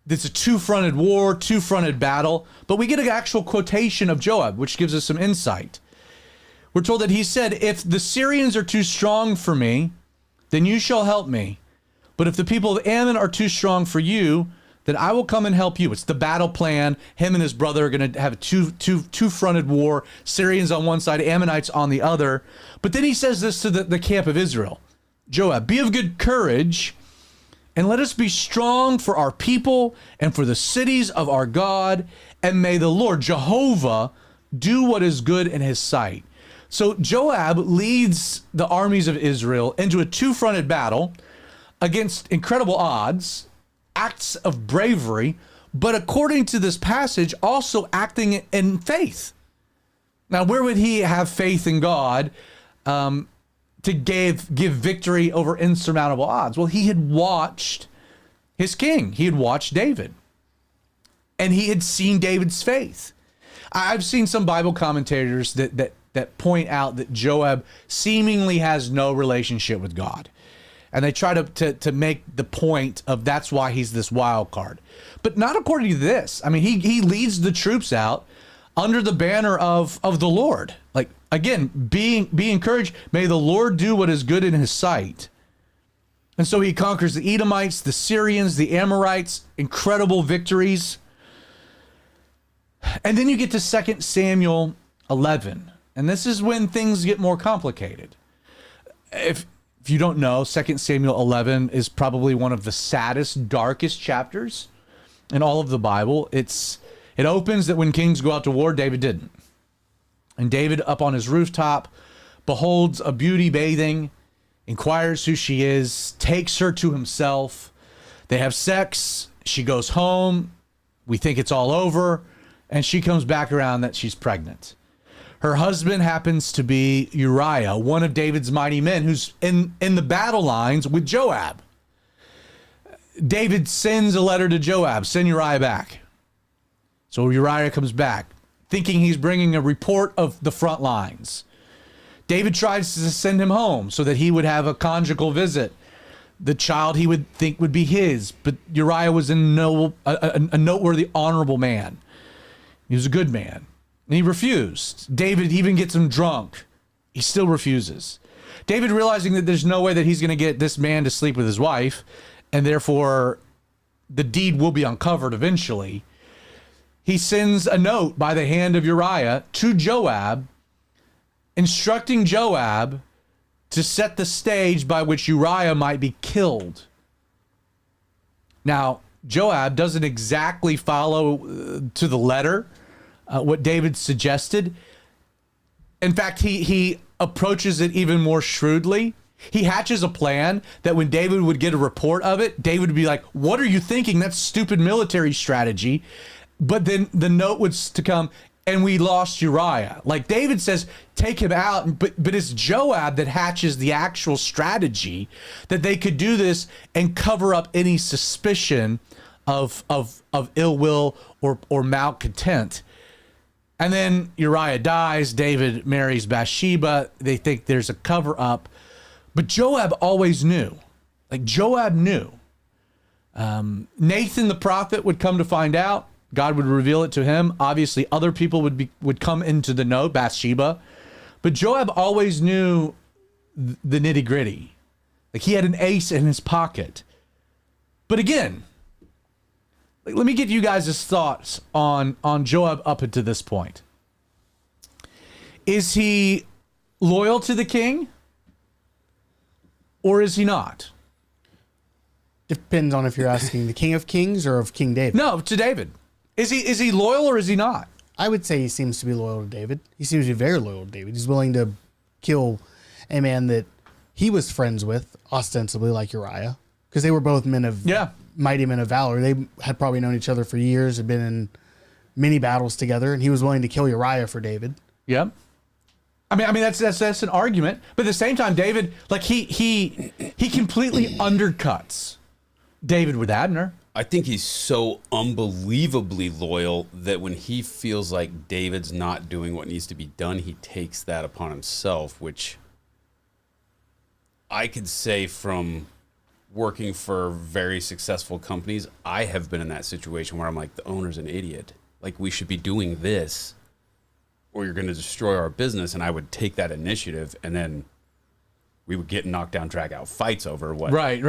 it's a two-fronted war, two-fronted battle, but we get an actual quotation of Joab, which gives us some insight. We're told that he said, "If the Syrians are too strong for me, then you shall help me. But if the people of Ammon are too strong for you, then I will come and help you." It's the battle plan. Him and his brother are going to have a two-fronted war, Syrians on one side, Ammonites on the other. But then he says this to the camp of Israel. Joab, "Be of good courage, and let us be strong for our people and for the cities of our God, and may the Lord, Jehovah, do what is good in his sight. So Joab leads the armies of Israel into a two-fronted battle against incredible odds, acts of bravery, but according to this passage, also acting in faith. Now, where would he have faith in God to give victory over insurmountable odds? Well, he had watched his king. He had watched David. And he had seen David's faith. I've seen some Bible commentators that point out that Joab seemingly has no relationship with God. And they try to make the point of that's why he's this wild card. But not according to this. I mean, he leads the troops out under the banner of the Lord. Like, again, be encouraged. May the Lord do what is good in his sight. And so he conquers the Edomites, the Syrians, the Amorites, incredible victories. And then you get to 2 Samuel 11. And this is when things get more complicated. If you don't know, 2 Samuel 11 is probably one of the saddest, darkest chapters in all of the Bible. It opens that when kings go out to war, David didn't. And David, up on his rooftop, beholds a beauty bathing, inquires who she is, takes her to himself. They have sex. She goes home. We think it's all over. And she comes back around that she's pregnant. Her husband happens to be Uriah, one of David's mighty men, who's in the battle lines with Joab. David sends a letter to Joab, send Uriah back. So Uriah comes back, thinking he's bringing a report of the front lines. David tries to send him home so that he would have a conjugal visit. The child he would think would be his, but Uriah was a noteworthy, honorable man. He was a good man. And he refused. David even gets him drunk. He still refuses. David, realizing that there's no way that he's going to get this man to sleep with his wife, and therefore the deed will be uncovered eventually, he sends a note by the hand of Uriah to Joab, instructing Joab to set the stage by which Uriah might be killed. Now, Joab doesn't exactly follow to the letter what David suggested. In fact, he approaches it even more shrewdly. He hatches a plan that when David would get a report of it, David would be like, "What are you thinking? That's stupid military strategy." But then the note was to come, "And we lost Uriah." Like David says, take him out, but it's Joab that hatches the actual strategy that they could do this and cover up any suspicion of ill will or malcontent. And then Uriah dies. David marries Bathsheba. They think there's a cover up. But Joab always knew. Like Joab knew. Nathan the prophet would come to find out. God would reveal it to him. Obviously, other people would come into the know, Bathsheba. But Joab always knew the nitty gritty. Like he had an ace in his pocket. But again, let me get you guys' thoughts on Joab up until this point. Is he loyal to the king? Or is he not? Depends on if you're asking the King of Kings or of King David. No, to David. Is he loyal or is he not? I would say he seems to be loyal to David. He seems to be very loyal to David. He's willing to kill a man that he was friends with, ostensibly like Uriah, because they were both mighty men of valor. They had probably known each other for years, had been in many battles together, and he was willing to kill Uriah for David. Yeah. I mean that's an argument, but at the same time, David, like he completely undercuts David with Abner. I think he's so unbelievably loyal that when he feels like David's not doing what needs to be done, he takes that upon himself, which I could say from working for very successful companies, I have been in that situation where I'm like, the owner's an idiot. Like, we should be doing this or you're going to destroy our business. And I would take that initiative and then we would get knocked down, drag out fights over what. Right.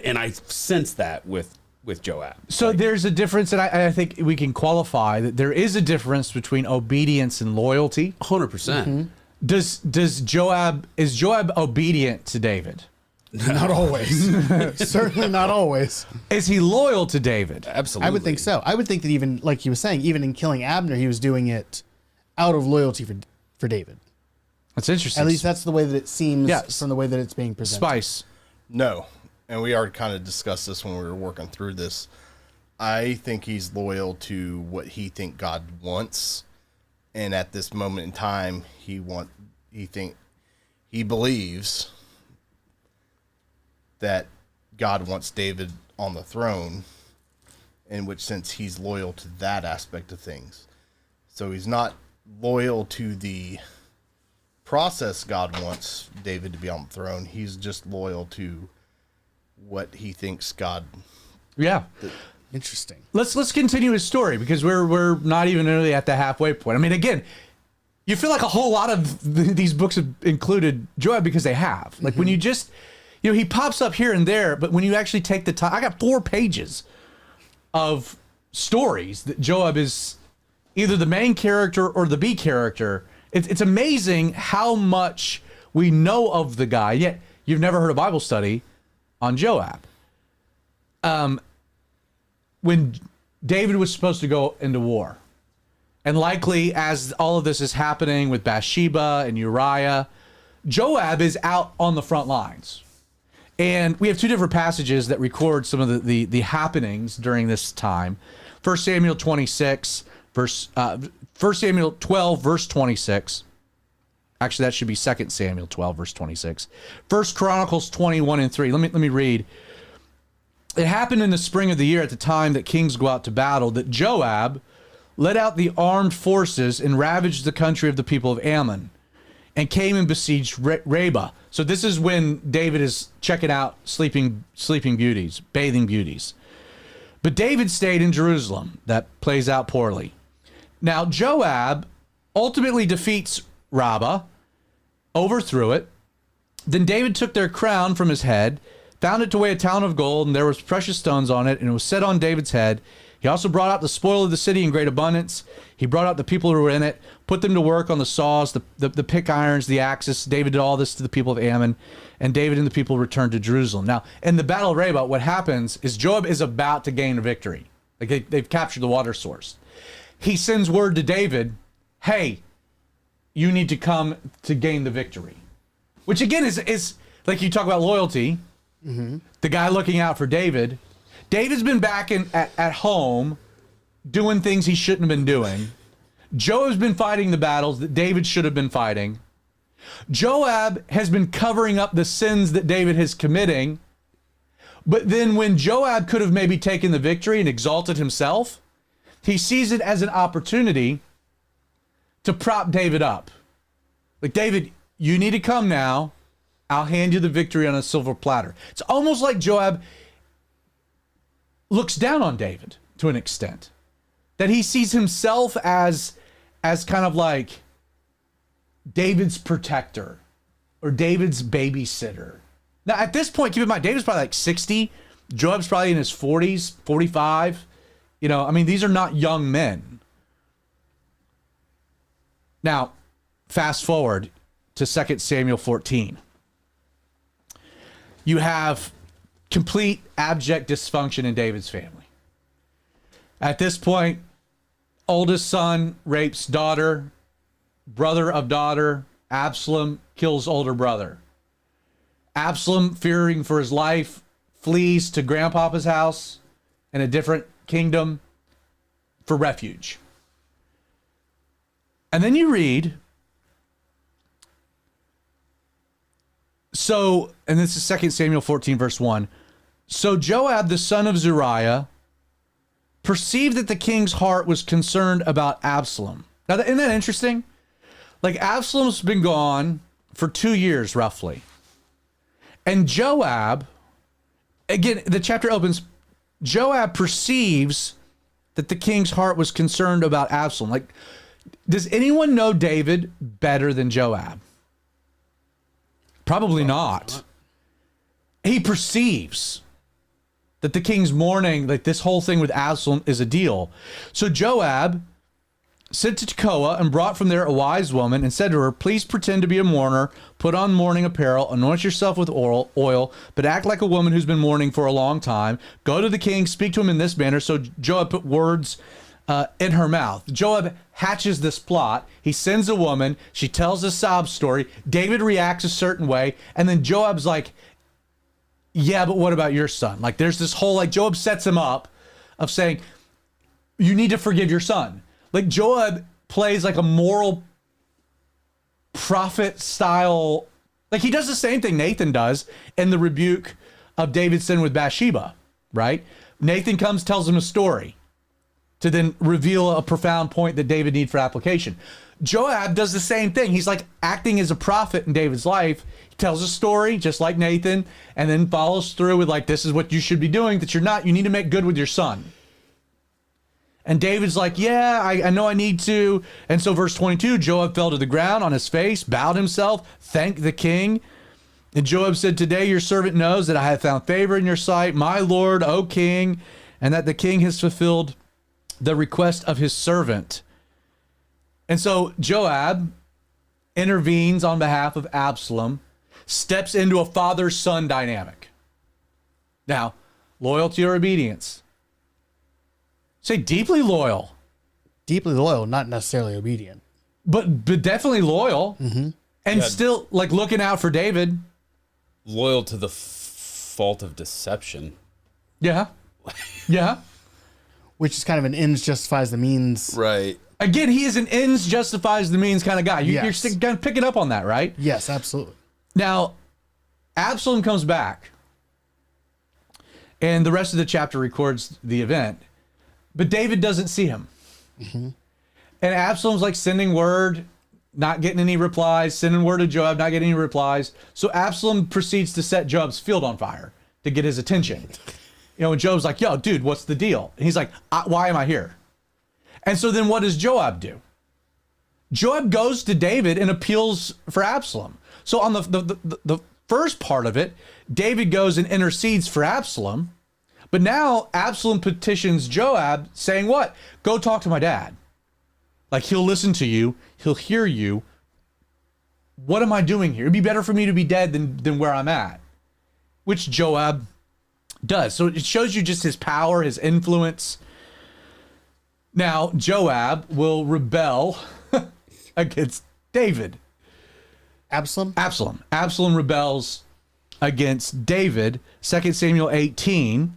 And I sense that with Joab. So there's a difference, and I think we can qualify that there is a difference between obedience and loyalty. 100%. Mm-hmm. Is Joab obedient to David? Not always. Certainly not always. Is he loyal to David? Absolutely. I would think so. I would think that even, like he was saying, even in killing Abner, he was doing it out of loyalty for David. That's interesting. At least that's the way that it seems Yes. from the way that it's being presented. Spice. No. And we already kind of discussed this when we were working through this. I think he's loyal to what he think God wants. And at this moment in time, he believes that God wants David on the throne, in which sense he's loyal to that aspect of things. So he's not loyal to the process God wants David to be on the throne. He's just loyal to what he thinks God. Yeah. Interesting. Let's continue his story, because we're not even really at the halfway point. I mean, again, you feel like a whole lot of these books have included Joab because they have. Like when you just, he pops up here and there, but when you actually take the time, I got 4 pages of stories that Joab is either the main character or the B character. It's amazing how much we know of the guy, yet you've never heard a Bible study on Joab. When David was supposed to go into war, and likely as all of this is happening with Bathsheba and Uriah, Joab is out on the front lines. And we have 2 different passages that record some of the happenings during this time. 1 Samuel 26, 1 Samuel 12, verse 26. Actually, that should be 2 Samuel 12, verse 26. 1 Chronicles 21 and 3. Let me read. It happened in the spring of the year, at the time that kings go out to battle, that Joab led out the armed forces and ravaged the country of the people of Ammon, and came and besieged Rabbah. So this is when David is checking out sleeping beauties, bathing beauties. But David stayed in Jerusalem. That plays out poorly. Now Joab ultimately defeats Rabbah, overthrew it. Then David took their crown from his head, found it to weigh a talent of gold, and there was precious stones on it, and it was set on David's head. He also brought out the spoil of the city in great abundance. He brought out the people who were in it, put them to work on the saws, the pick irons, the axes. David did all this to the people of Ammon, and David and the people returned to Jerusalem. Now, in the Battle of Rabbah, what happens is Joab is about to gain a victory. Like they've captured the water source. He sends word to David, hey, you need to come to gain the victory. Which again is like, you talk about loyalty. Mm-hmm. The guy looking out for David. David's been back at home doing things he shouldn't have been doing. Joab's been fighting the battles that David should have been fighting. Joab has been covering up the sins that David is committing. But then when Joab could have maybe taken the victory and exalted himself, he sees it as an opportunity to prop David up. Like, David, you need to come now. I'll hand you the victory on a silver platter. It's almost like Joab looks down on David to an extent. That he sees himself as kind of like David's protector or David's babysitter. Now, at this point, keep in mind, David's probably like 60. Joab's probably in his 40s, 45. I mean, these are not young men. Now, fast forward to 2 Samuel 14. You have complete abject dysfunction in David's family. At this point, oldest son rapes daughter, brother of daughter. Absalom kills older brother. Absalom, fearing for his life, flees to grandpapa's house in a different kingdom for refuge. And then you read, and this is 2 Samuel 14, verse 1. So Joab, the son of Zeruiah, perceived that the king's heart was concerned about Absalom. Now, isn't that interesting? Like, Absalom's been gone for 2 years, roughly. And Joab, again, the chapter opens, Joab perceives that the king's heart was concerned about Absalom. Like, does anyone know David better than Joab? Probably not. He perceives that the king's mourning, like this whole thing with Absalom is a deal. So Joab sent to Tekoa and brought from there a wise woman and said to her, please pretend to be a mourner, put on mourning apparel, anoint yourself with oil, but act like a woman who's been mourning for a long time. Go to the king, speak to him in this manner. So Joab put words in her mouth. Joab hatches this plot. He sends a woman. She tells a sob story. David reacts a certain way. And then Joab's like, yeah, but what about your son? Like, there's this whole, like, Joab sets him up of saying, you need to forgive your son. Like, Joab plays like a moral prophet style. Like, he does the same thing Nathan does in the rebuke of David's sin with Bathsheba, right? Nathan comes, tells him a story to then reveal a profound point that David needs for application. Joab does the same thing. He's like acting as a prophet in David's life. He tells a story just like Nathan and then follows through with like, this is what you should be doing, that you're not. You need to make good with your son. And David's like, yeah, I know I need to. And so verse 22, Joab fell to the ground on his face, bowed himself, thanked the king. And Joab said, today your servant knows that I have found favor in your sight, my lord, O king, and that the king has fulfilled the request of his servant. And so Joab intervenes on behalf of Absalom, steps into a father-son dynamic. Now, loyalty or obedience? Say deeply loyal. Deeply loyal, not necessarily obedient. But definitely loyal. Mm-hmm. And still like looking out for David. Loyal to the fault of deception. Yeah. Yeah. Which is kind of an ends justifies the means. Right. Again, he is an ends justifies the means kind of guy. You're kind of picking up on that, right? Yes, absolutely. Now, Absalom comes back. And the rest of the chapter records the event. But David doesn't see him. Mm-hmm. And Absalom's like sending word, not getting any replies, sending word to Joab, not getting any replies. So Absalom proceeds to set Joab's field on fire to get his attention. You know, and Joab's like, yo, dude, what's the deal? And he's like, why am I here? And so then what does Joab do? Joab goes to David and appeals for Absalom. So on the first part of it, David goes and intercedes for Absalom. But now Absalom petitions Joab saying what? Go talk to my dad. Like, he'll listen to you. He'll hear you. What am I doing here? It'd be better for me to be dead than where I'm at. Which Joab does. So it shows you just his power, his influence. Now, Joab will rebel against David. Absalom? Absalom rebels against David. 2 Samuel 18.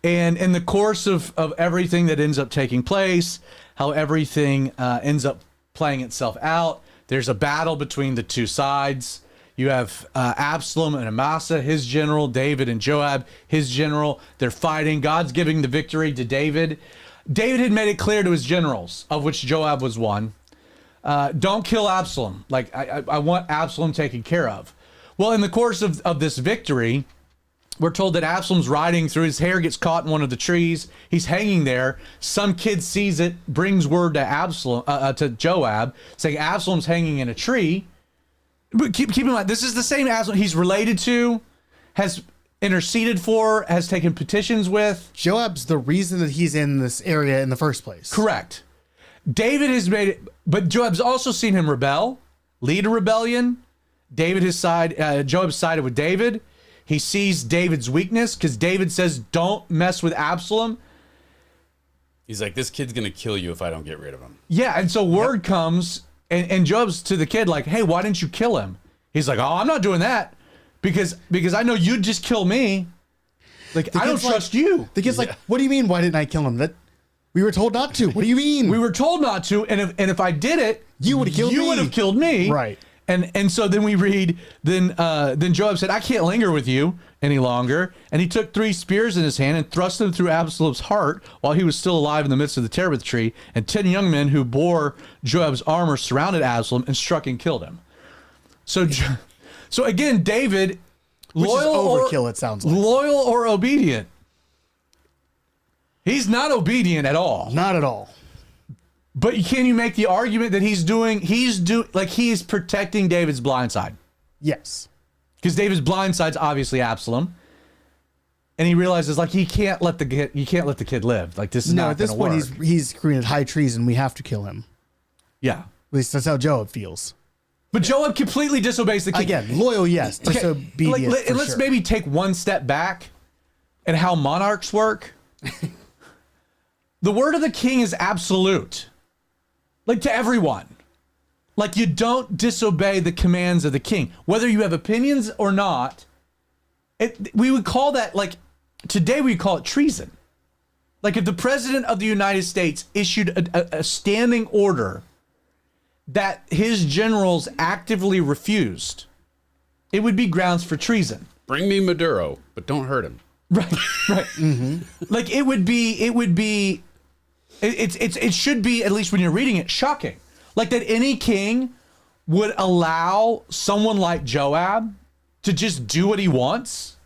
And in the course of everything that ends up taking place, how everything ends up playing itself out, there's a battle between the two sides. You have Absalom and Amasa, his general, David and Joab, his general. They're fighting. God's giving the victory to David. David had made it clear to his generals, of which Joab was one, don't kill Absalom. Like, I want Absalom taken care of. Well, in the course of this victory, we're told that Absalom's riding through, his hair gets caught in one of the trees. He's hanging there. Some kid sees it, brings word to Joab, saying Absalom's hanging in a tree. But keep in mind, this is the same Absalom he's related to, has interceded for, has taken petitions with. Joab's the reason that he's in this area in the first place. Correct. David has made it, but Joab's also seen him rebel, lead a rebellion. Joab sided with David. He sees David's weakness because David says, don't mess with Absalom. He's like, this kid's going to kill you if I don't get rid of him. Yeah, and so word comes, and Joab's to the kid like, hey, why didn't you kill him? He's like, oh, I'm not doing that because I know you'd just kill me. Like, I don't trust you. The kid's like, what do you mean, why didn't I kill him? That we were told not to. What do you mean? We were told not to, and if I did it, you would have killed me. You would have killed me. Right. And so then we read, then Joab said, I can't linger with you any longer. And he took 3 spears in his hand and thrust them through Absalom's heart while he was still alive in the midst of the terebinth tree. And 10 young men who bore Joab's armor surrounded Absalom and struck and killed him. So again, David, which loyal is overkill, it sounds like. Loyal or obedient? He's not obedient at all. Not at all. But can you make the argument that he's protecting David's blind side? Yes. Because David's blind side's obviously Absalom. And he realizes like you can't let the kid live. Like this is not going to work. No, at this point he's committed high treason. We have to kill him. Yeah. At least that's how Joab feels. But Joab completely disobeys the king. Again, loyal, yes. Disobedient. Let's maybe take one step back and how monarchs work. the word of the king is absolute, like to everyone. Like you don't disobey the commands of the king, whether you have opinions or not. We would call that, like today we call it treason. Like if the president of the United States issued a standing order that his generals actively refused, it would be grounds for treason. Bring me Maduro, but don't hurt him. Right. Mm-hmm. Like it should be, at least when you're reading it, shocking. Like that any king would allow someone like Joab to just do what he wants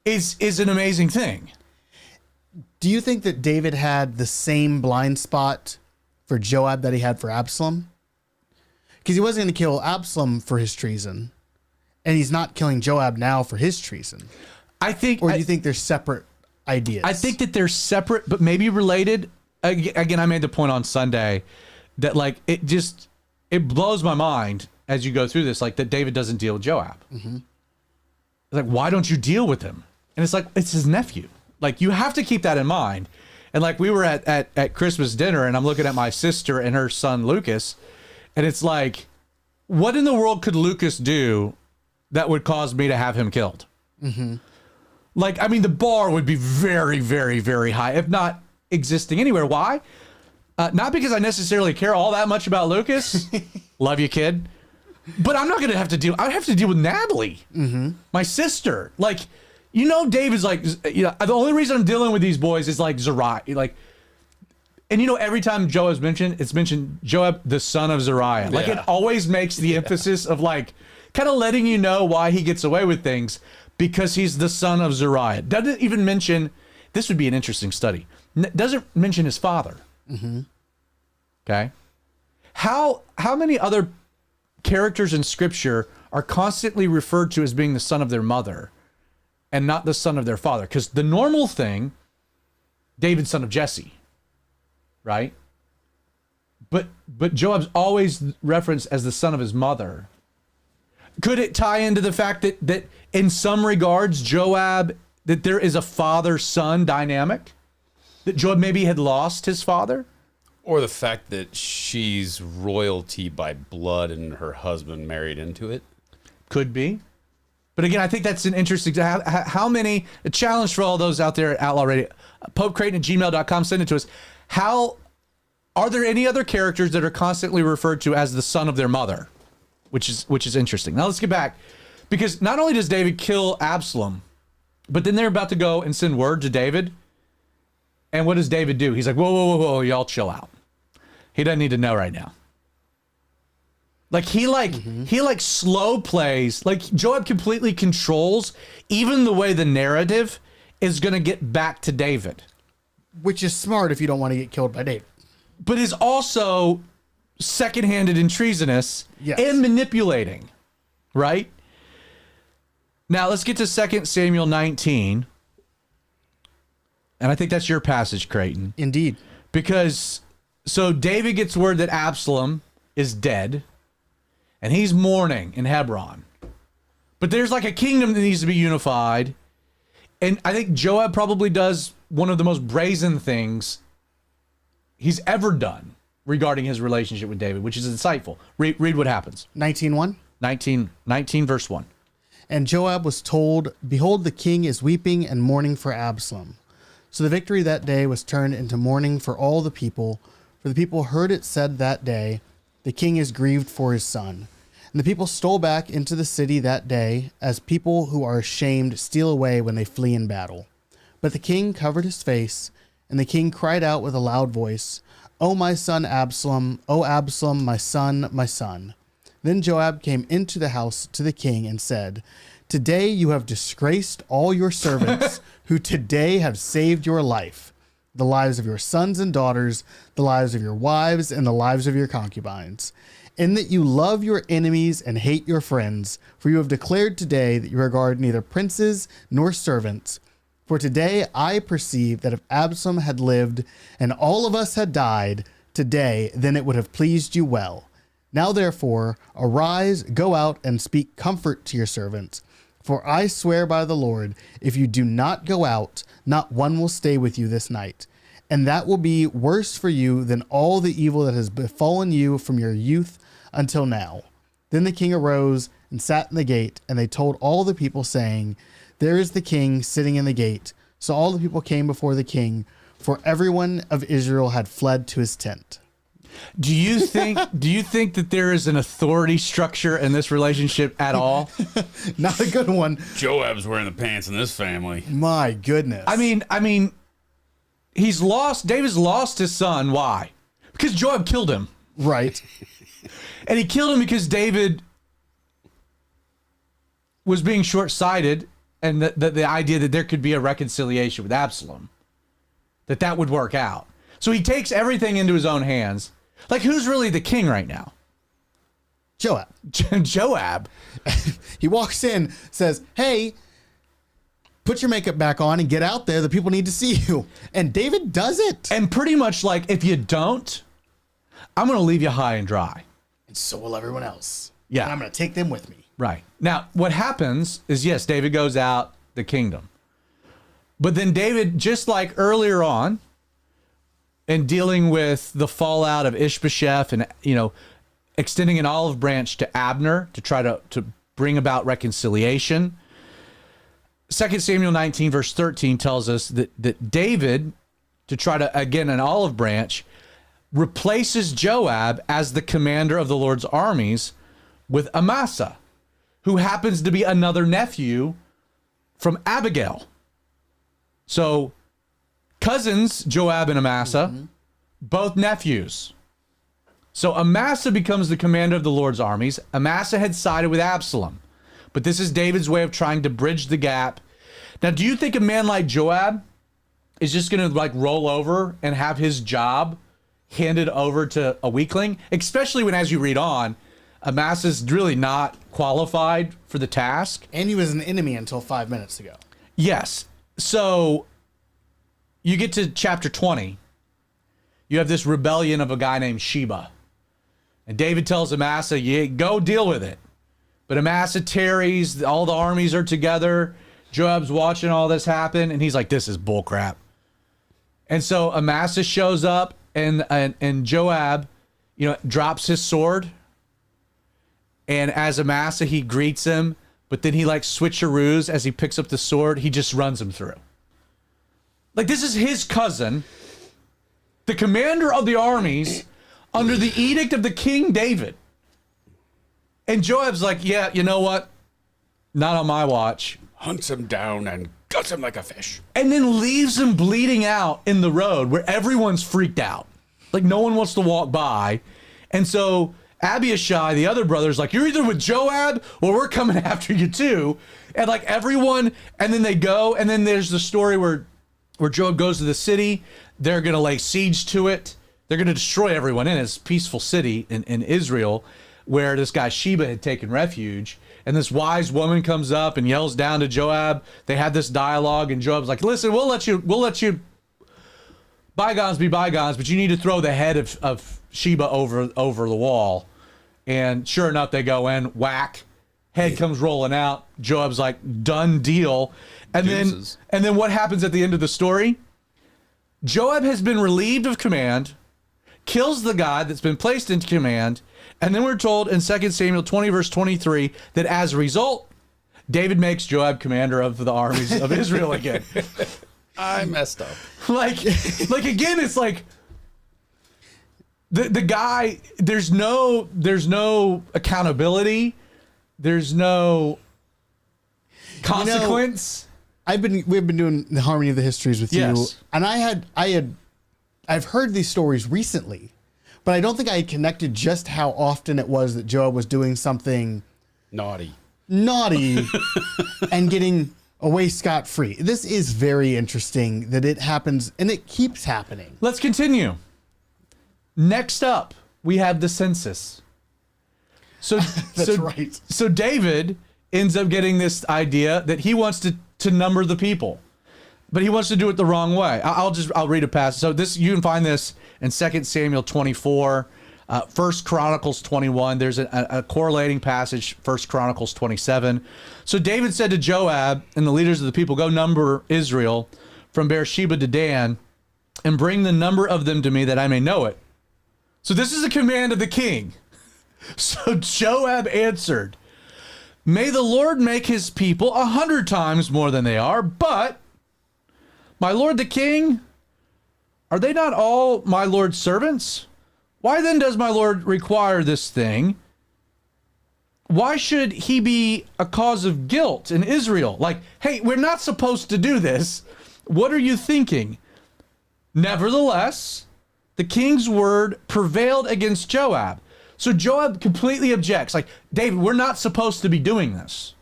is an amazing thing. Do you think that David had the same blind spot for Joab that he had for Absalom? Because he wasn't going to kill Absalom for his treason, and he's not killing Joab now for his treason. I think, or do you think they're separate ideas? I think that they're separate, but maybe related. Again, I made the point on Sunday that like it blows my mind as you go through this, like that David doesn't deal with Joab. Mm-hmm. Like, why don't you deal with him? And it's like, it's his nephew. Like, you have to keep that in mind. And like, we were at Christmas dinner, and I'm looking at my sister and her son Lucas, and it's like, what in the world could Lucas do that would cause me to have him killed? Mm-hmm. Like, I mean, the bar would be very, very, very high, if not existing anywhere. Why? Not because I necessarily care all that much about Lucas. Love you, kid. But I'm not going to have to deal. I have to deal with Natalie, my sister. Like, you know, David's like, you know, the only reason I'm dealing with these boys is like Zariah. Like, and you know, every time Joab's mentioned, it's mentioned Joab, the son of Zariah. Like, it always makes the emphasis of like, kind of letting you know why he gets away with things, because he's the son of Zariah. Doesn't even mention, this would be an interesting study, doesn't mention his father. Mm-hmm. Okay. How many other characters in scripture are constantly referred to as being the son of their mother and not the son of their father? Because the normal thing, David's son of Jesse, right? But Joab's always referenced as the son of his mother. Could it tie into the fact that in some regards, Joab, that there is a father-son dynamic? That Joab maybe had lost his father? Or the fact that she's royalty by blood and her husband married into it? Could be. But again, I think that's an interesting, how many, a challenge for all those out there at Outlaw Radio, popecreighton@gmail.com, send it to us. Are there any other characters that are constantly referred to as the son of their mother? Which is interesting. Now let's get back, because not only does David kill Absalom, but then they're about to go and send word to David. And what does David do? He's like, whoa, y'all chill out. He doesn't need to know right now. Like he slow plays, like Joab completely controls even the way the narrative is going to get back to David. Which is smart if you don't want to get killed by David. But is also second-handed and treasonous, and manipulating, right? Now let's get to 2 Samuel 19. And I think that's your passage, Creighton. Indeed. Because, so David gets word that Absalom is dead, and he's mourning in Hebron. But there's like a kingdom that needs to be unified. And I think Joab probably does one of the most brazen things he's ever done regarding his relationship with David, which is insightful. Read what happens. 19:1? 19 verse 1. And Joab was told, behold, the king is weeping and mourning for Absalom. So the victory that day was turned into mourning for all the people, for the people heard it said that day, the king is grieved for his son. And the people stole back into the city that day, as people who are ashamed steal away when they flee in battle. But the king covered his face, and the king cried out with a loud voice, O my son Absalom, O Absalom, my son, my son. Then Joab came into the house to the king and said, Today you have disgraced all your servants who today have saved your life, the lives of your sons and daughters, the lives of your wives, and the lives of your concubines, in that you love your enemies and hate your friends, for you have declared today that you regard neither princes nor servants. For today I perceive that if Absalom had lived and all of us had died today, then it would have pleased you well. Now therefore, arise, go out, and speak comfort to your servants. For I swear by the Lord, if you do not go out, not one will stay with you this night. and that will be worse for you than all the evil that has befallen you from your youth until now. Then the king arose and sat in the gate, and they told all the people, saying, there is the king sitting in the gate. So all the people came before the king, for everyone of Israel had fled to his tent. Do you think that there is an authority structure in this relationship at all? Not a good one. Joab's wearing the pants in this family. My goodness. I mean, David's lost his son. Why? Because Joab killed him. Right. And he killed him because David was being short-sighted, and the idea that there could be a reconciliation with Absalom, that would work out. So he takes everything into his own hands. Like, who's really the king right now? Joab. Joab. He walks in, says, hey, put your makeup back on and get out there. The people need to see you. And David does it. And pretty much like, if you don't, I'm going to leave you high and dry. And so will everyone else. Yeah. And I'm going to take them with me. Right. Now, what happens is, yes, David goes out the kingdom. But then David, just like earlier on, in dealing with the fallout of Ishbosheth and, extending an olive branch to Abner to try to bring about reconciliation. 2 Samuel 19, verse 13 tells us that David, to try to, again, an olive branch, replaces Joab as the commander of the Lord's armies with Amasa, who happens to be another nephew from Abigail. So, cousins, Joab and Amasa, both nephews. So Amasa becomes the commander of the Lord's armies. Amasa had sided with Absalom. But this is David's way of trying to bridge the gap. Now, do you think a man like Joab is just going to roll over and have his job handed over to a weakling? Especially when, as you read on, Amasa's really not qualified for the task. And he was an enemy until 5 minutes ago. Yes. So you get to chapter 20. You have this rebellion of a guy named Sheba. And David tells Amasa, yeah, go deal with it. But Amasa tarries, all the armies are together. Joab's watching all this happen, and he's like, this is bullcrap. And so Amasa shows up, and Joab, drops his sword. And as Amasa, he greets him, but then he switcheroos as he picks up the sword. He just runs him through. This is his cousin, the commander of the armies, under the edict of the King David. And Joab's like, yeah, you know what? Not on my watch. Hunts him down and guts him like a fish. And then leaves him bleeding out in the road where everyone's freaked out. No one wants to walk by. And so Abishai, the other brother's like, you're either with Joab or we're coming after you too. And everyone, and then they go, and then there's the story where Joab goes to the city. They're going to lay siege to it. They're going to destroy everyone in this peaceful city in Israel where this guy Sheba had taken refuge. And this wise woman comes up and yells down to Joab. They had this dialogue, and Joab's like, listen, we'll let you bygones be bygones, but you need to throw the head of Sheba over the wall. And sure enough, they go in, whack, head comes rolling out. Joab's like, done deal. And then what happens at the end of the story? Joab has been relieved of command, kills the guy that's been placed into command, and then we're told in 2 Samuel 20, verse 23, that as a result, David makes Joab commander of the armies of Israel again. I messed up. Again, it's the guy, there's no accountability. There's no consequence. We've been doing the Harmony of the Histories with you, Yes. and I've heard these stories recently, but I don't think I had connected just how often it was that Joab was doing something Naughty. and getting away scot-free. This is very interesting that it happens, and it keeps happening. Let's continue. Next up, we have the census. So That's right. So David ends up getting this idea that he wants to number the people, but he wants to do it the wrong way. I'll read a passage. So you can find this in 2 Samuel 24, 1 Chronicles 21. There's a correlating passage, 1 Chronicles 27. So David said to Joab and the leaders of the people, go number Israel from Beersheba to Dan. and bring the number of them to me that I may know it. So this is a command of the king. So Joab answered, may the Lord make his people 100 times more than they are, but my lord the king, are they not all my lord's servants? Why then does my lord require this thing? Why should he be a cause of guilt in Israel? Like, hey, we're not supposed to do this. What are you thinking? Nevertheless, the king's word prevailed against Joab. So Joab completely objects. Like, David, we're not supposed to be doing this.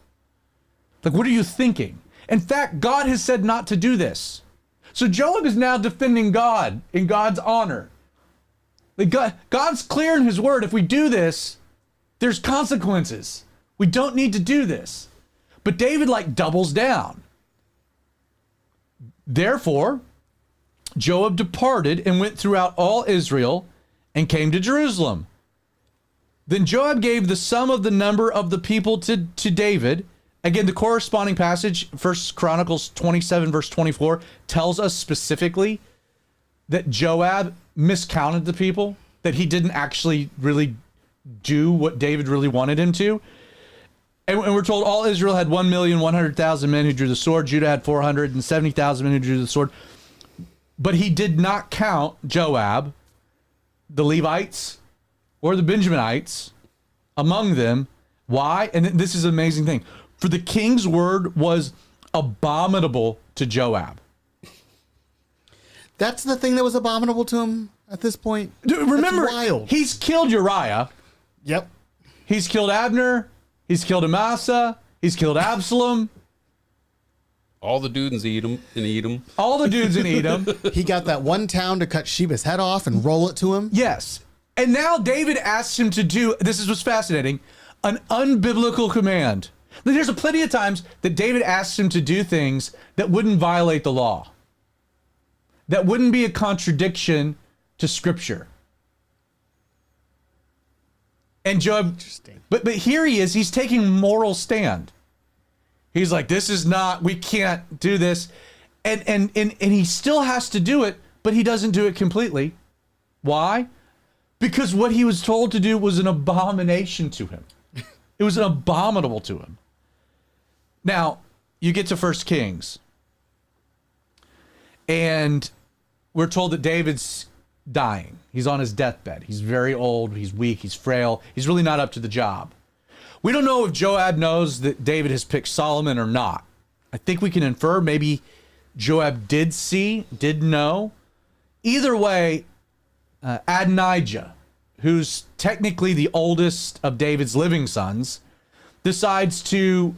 Like, what are you thinking? In fact, God has said not to do this. So Joab is now defending God in God's honor. Like, God's clear in his word. If we do this, there's consequences. We don't need to do this. But David like doubles down. Therefore, Joab departed and went throughout all Israel and came to Jerusalem. Then Joab gave the sum of the number of the people to David. Again, the corresponding passage, 1 Chronicles 27, verse 24, tells us specifically that Joab miscounted the people, that he didn't actually really do what David really wanted him to. And we're told all Israel had 1,100,000 men who drew the sword. Judah had 470,000 men who drew the sword. But he did not count Joab, the Levites, or the Benjaminites among them. Why? And this is an amazing thing. For the king's word was abominable to Joab. That's the thing that was abominable to him at this point. Dude, remember, That's wild. He's killed Uriah. Yep. He's killed Abner. He's killed Amasa. He's killed Absalom. All the dudes in Edom. All the dudes in Edom. He got that one town to cut Sheba's head off and roll it to him. Yes. And now David asks him to do, this is what's fascinating, an unbiblical command. There's plenty of times that David asks him to do things that wouldn't violate the law, that wouldn't be a contradiction to Scripture. And Joab, but here he is, he's taking moral stand. He's like, this is not, we can't do this. And he still has to do it, but he doesn't do it completely. Why? Because what he was told to do was an abomination to him. It was abominable to him. Now, you get to 1 Kings. And we're told that David's dying. He's on his deathbed. He's very old. He's weak. He's frail. He's really not up to the job. We don't know if Joab knows that David has picked Solomon or not. I think we can infer maybe Joab did know. Either way, Adonijah, who's technically the oldest of David's living sons, decides to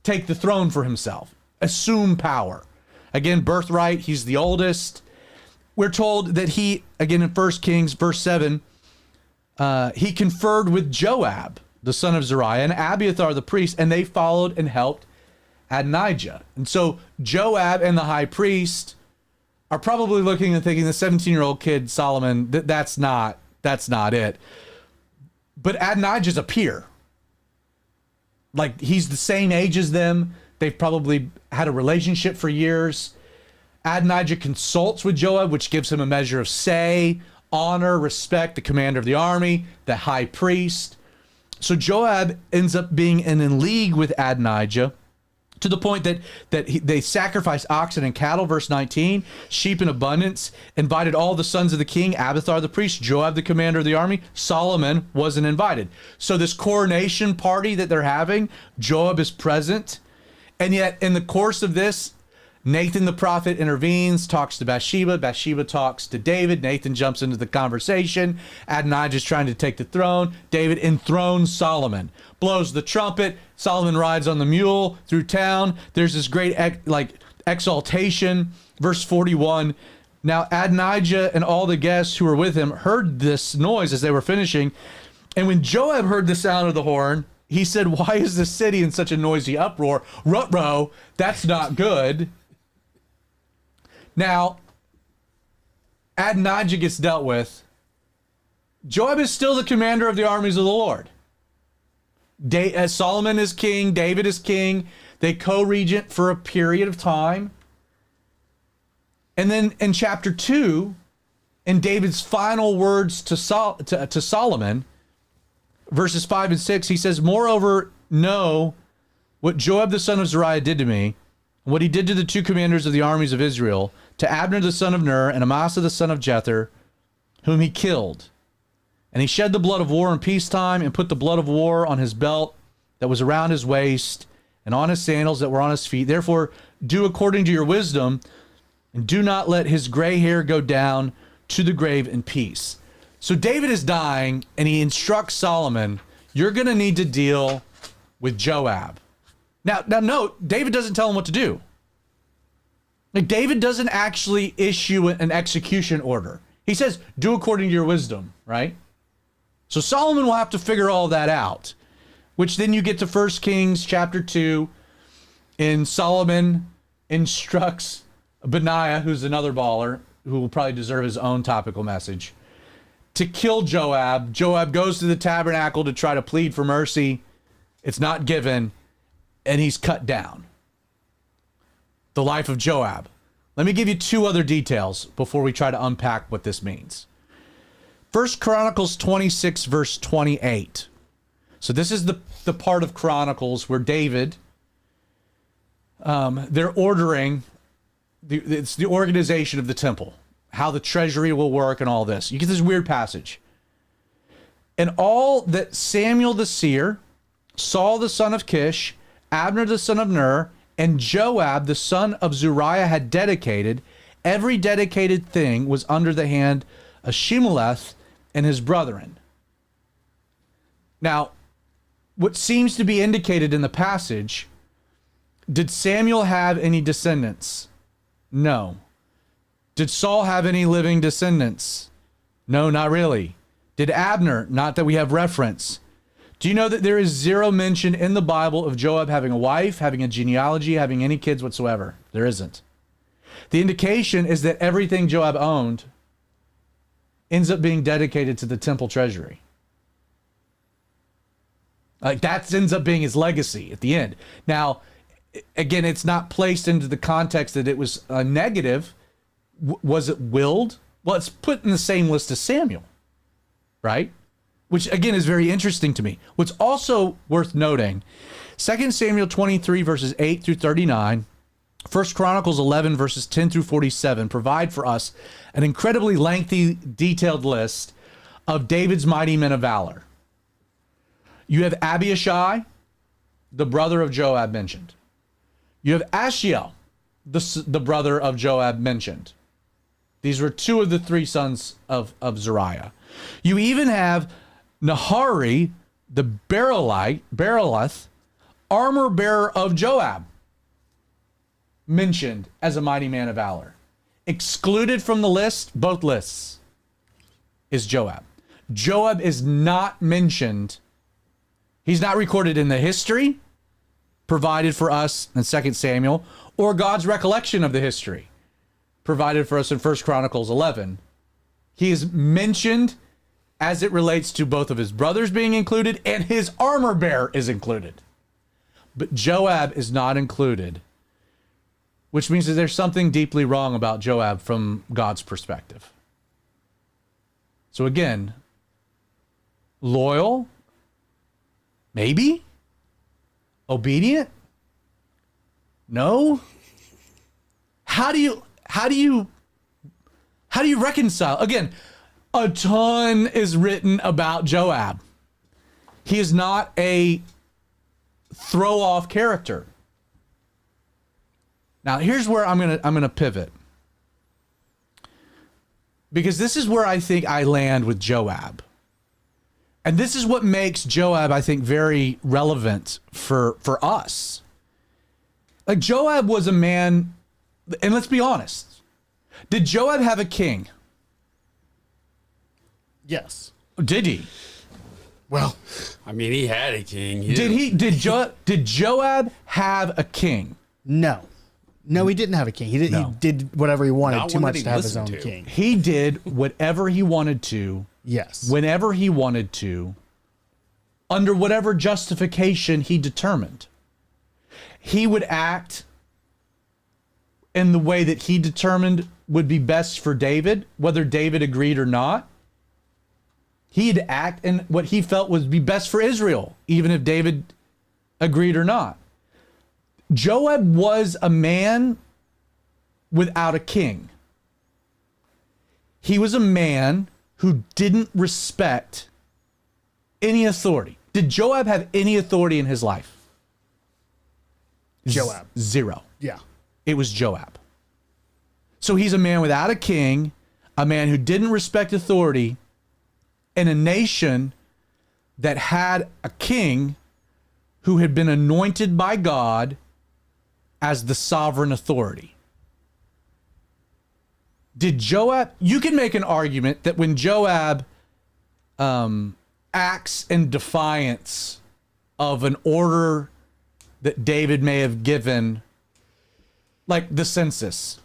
take the throne for himself, assume power. Again, birthright, he's the oldest. We're told that he, again in 1 Kings, verse 7, he conferred with Joab, the son of Zeruiah, and Abiathar the priest, and they followed and helped Adonijah. And so Joab and the high priest are probably looking and thinking the 17-year-old kid, Solomon, that's not it. But Adonijah's a peer. Like, he's the same age as them. They've probably had a relationship for years. Adonijah consults with Joab, which gives him a measure of say, honor, respect, the commander of the army, the high priest. So Joab ends up being in league with Adonijah to the point that they sacrificed oxen and cattle, verse 19, sheep in abundance, invited all the sons of the king, Abiathar the priest, Joab the commander of the army. Solomon wasn't invited. So this coronation party that they're having, Joab is present. And yet in the course of this, Nathan the prophet intervenes, talks to Bathsheba. Bathsheba talks to David. Nathan jumps into the conversation. Adonijah's trying to take the throne. David enthrones Solomon, blows the trumpet. Solomon rides on the mule through town. There's this great exaltation. Verse 41. Now Adonijah and all the guests who were with him heard this noise as they were finishing. And when Joab heard the sound of the horn, he said, "Why is the city in such a noisy uproar? Ruh-roh, that's not good." Now, Adonijah gets dealt with. Joab is still the commander of the armies of the Lord. Solomon is king. David is king. They co-regent for a period of time. And then in chapter 2, in David's final words to Solomon, verses 5 and 6, he says, "Moreover, know what Joab the son of Zeruiah did to me, and what he did to the two commanders of the armies of Israel, to Abner the son of Ner, and Amasa the son of Jether, whom he killed. And he shed the blood of war in peacetime, and put the blood of war on his belt that was around his waist, and on his sandals that were on his feet. Therefore, do according to your wisdom, and do not let his gray hair go down to the grave in peace." So David is dying, and he instructs Solomon, you're going to need to deal with Joab. Now note, David doesn't tell him what to do. Like, David doesn't actually issue an execution order. He says, do according to your wisdom, right? So Solomon will have to figure all that out, which then you get to 1 Kings chapter 2, and Solomon instructs Benaiah, who's another baller, who will probably deserve his own topical message, to kill Joab. Joab goes to the tabernacle to try to plead for mercy. It's not given, and he's cut down. The life of Joab. Let me give you 2 other details before we try to unpack what this means. 1 Chronicles 26, verse 28. So this is the part of Chronicles where David, they're ordering, it's the organization of the temple, how the treasury will work and all this. You get this weird passage. "And all that Samuel the seer, Saul the son of Kish, Abner the son of Ner, and Joab the son of Zeruiah had dedicated, every dedicated thing was under the hand of Shemeleth and his brethren." Now, what seems to be indicated in the passage, did Samuel have any descendants? No. Did Saul have any living descendants? No, not really. Did Abner? Not that we have reference. Do you know that there is 0 mention in the Bible of Joab having a wife, having a genealogy, having any kids whatsoever? There isn't. The indication is that everything Joab owned ends up being dedicated to the temple treasury. Like, that ends up being his legacy at the end. Now, again, it's not placed into the context that it was a negative. Was it willed? Well, it's put in the same list as Samuel, right? Which, again, is very interesting to me. What's also worth noting, 2 Samuel 23, verses 8 through 39, 1 Chronicles 11, verses 10 through 47, provide for us an incredibly lengthy, detailed list of David's mighty men of valor. You have Abishai, the brother of Joab, mentioned. You have Ashiel, the brother of Joab, mentioned. These were 2 of the 3 sons of Zeruiah. You even have Nahari, the Bareloth, armor bearer of Joab, mentioned as a mighty man of valor. Excluded from the list, both lists, is Joab. Joab is not mentioned. He's not recorded in the history provided for us in 2 Samuel, or God's recollection of the history provided for us in 1 Chronicles 11. He is mentioned as it relates to both of his brothers being included, and his armor bearer is included. But Joab is not included, which means that there's something deeply wrong about Joab from God's perspective. So again, loyal, maybe? Obedient? No? How do you reconcile? Again, a ton is written about Joab. He is not a throw-off character. Now, here's where I'm gonna pivot, because this is where I think I land with Joab. And this is what makes Joab, I think, very relevant for us. Like, Joab was a man, and let's be honest, did Joab have a king? Yes. Did he? Well, I mean, he had a king. Did Joab have a king? no. No, he didn't have a king. He did whatever he wanted, Not too one much that he to have his own listened to. king. He did whatever he wanted to, Yes. whenever he wanted to, under whatever justification he determined. He would act in the way that he determined would be best for David, whether David agreed or not. He'd act in what he felt would be best for Israel, even if David agreed or not. Joab was a man without a king. He was a man who didn't respect any authority. Did Joab have any authority in his life? Joab. Zero. Yeah. It was Joab. So he's a man without a king, a man who didn't respect authority, in a nation that had a king who had been anointed by God as the sovereign authority. Did Joab, you can make an argument that when Joab acts in defiance of an order that David may have given, like the census,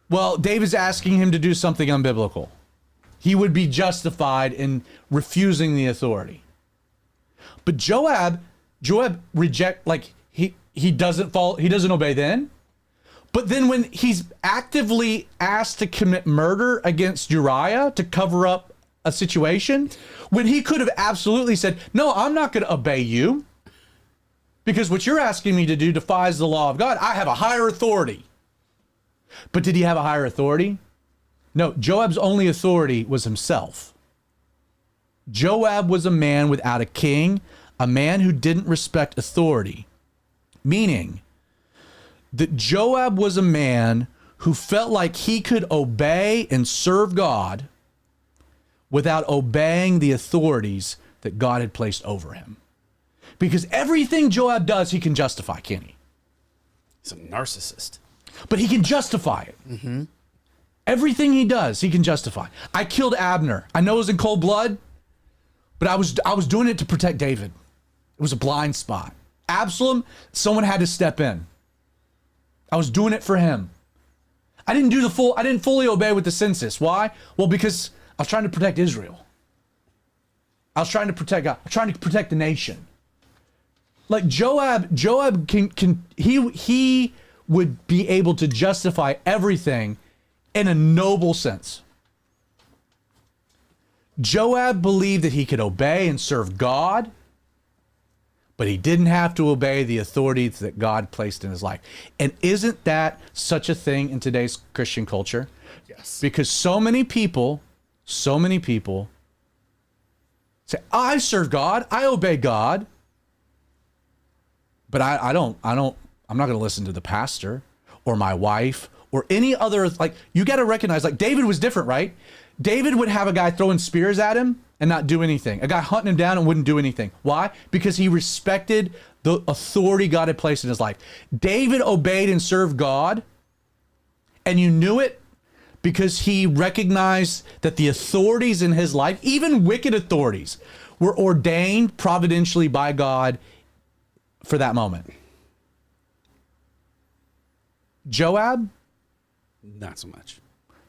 well, David's asking him to do something unbiblical. He would be justified in refusing the authority. But Joab reject, like he doesn't obey then. But then when he's actively asked to commit murder against Uriah to cover up a situation, when he could have absolutely said, no, I'm not going to obey you because what you're asking me to do defies the law of God. I have a higher authority. But did he have a higher authority? No, Joab's only authority was himself. Joab was a man without a king, a man who didn't respect authority, meaning that Joab was a man who felt like he could obey and serve God without obeying the authorities that God had placed over him. Because everything Joab does, he can justify, can't he? He's a narcissist. But he can justify it. Mm-hmm. Everything he does, he can justify. I killed Abner. I know it was in cold blood, but I was doing it to protect David. It was a blind spot. Absalom, someone had to step in. I was doing it for him. I didn't fully obey with the census. Why? Well, because I was trying to protect Israel. I was trying to protect God. I was trying to protect the nation. Like Joab he would be able to justify everything in a noble sense. Joab believed that he could obey and serve God, but he didn't have to obey the authorities that God placed in his life. And isn't that such a thing in today's Christian culture? Yes. Because so many people say, I serve God, I obey God, but I'm not going to listen to the pastor or my wife or any other, like, you got to recognize, like, David was different, right? David would have a guy throwing spears at him and not do anything. A guy hunting him down and wouldn't do anything. Why? Because he respected the authority God had placed in his life. David obeyed and served God, and you knew it because he recognized that the authorities in his life, even wicked authorities, were ordained providentially by God for that moment. Joab? Not so much.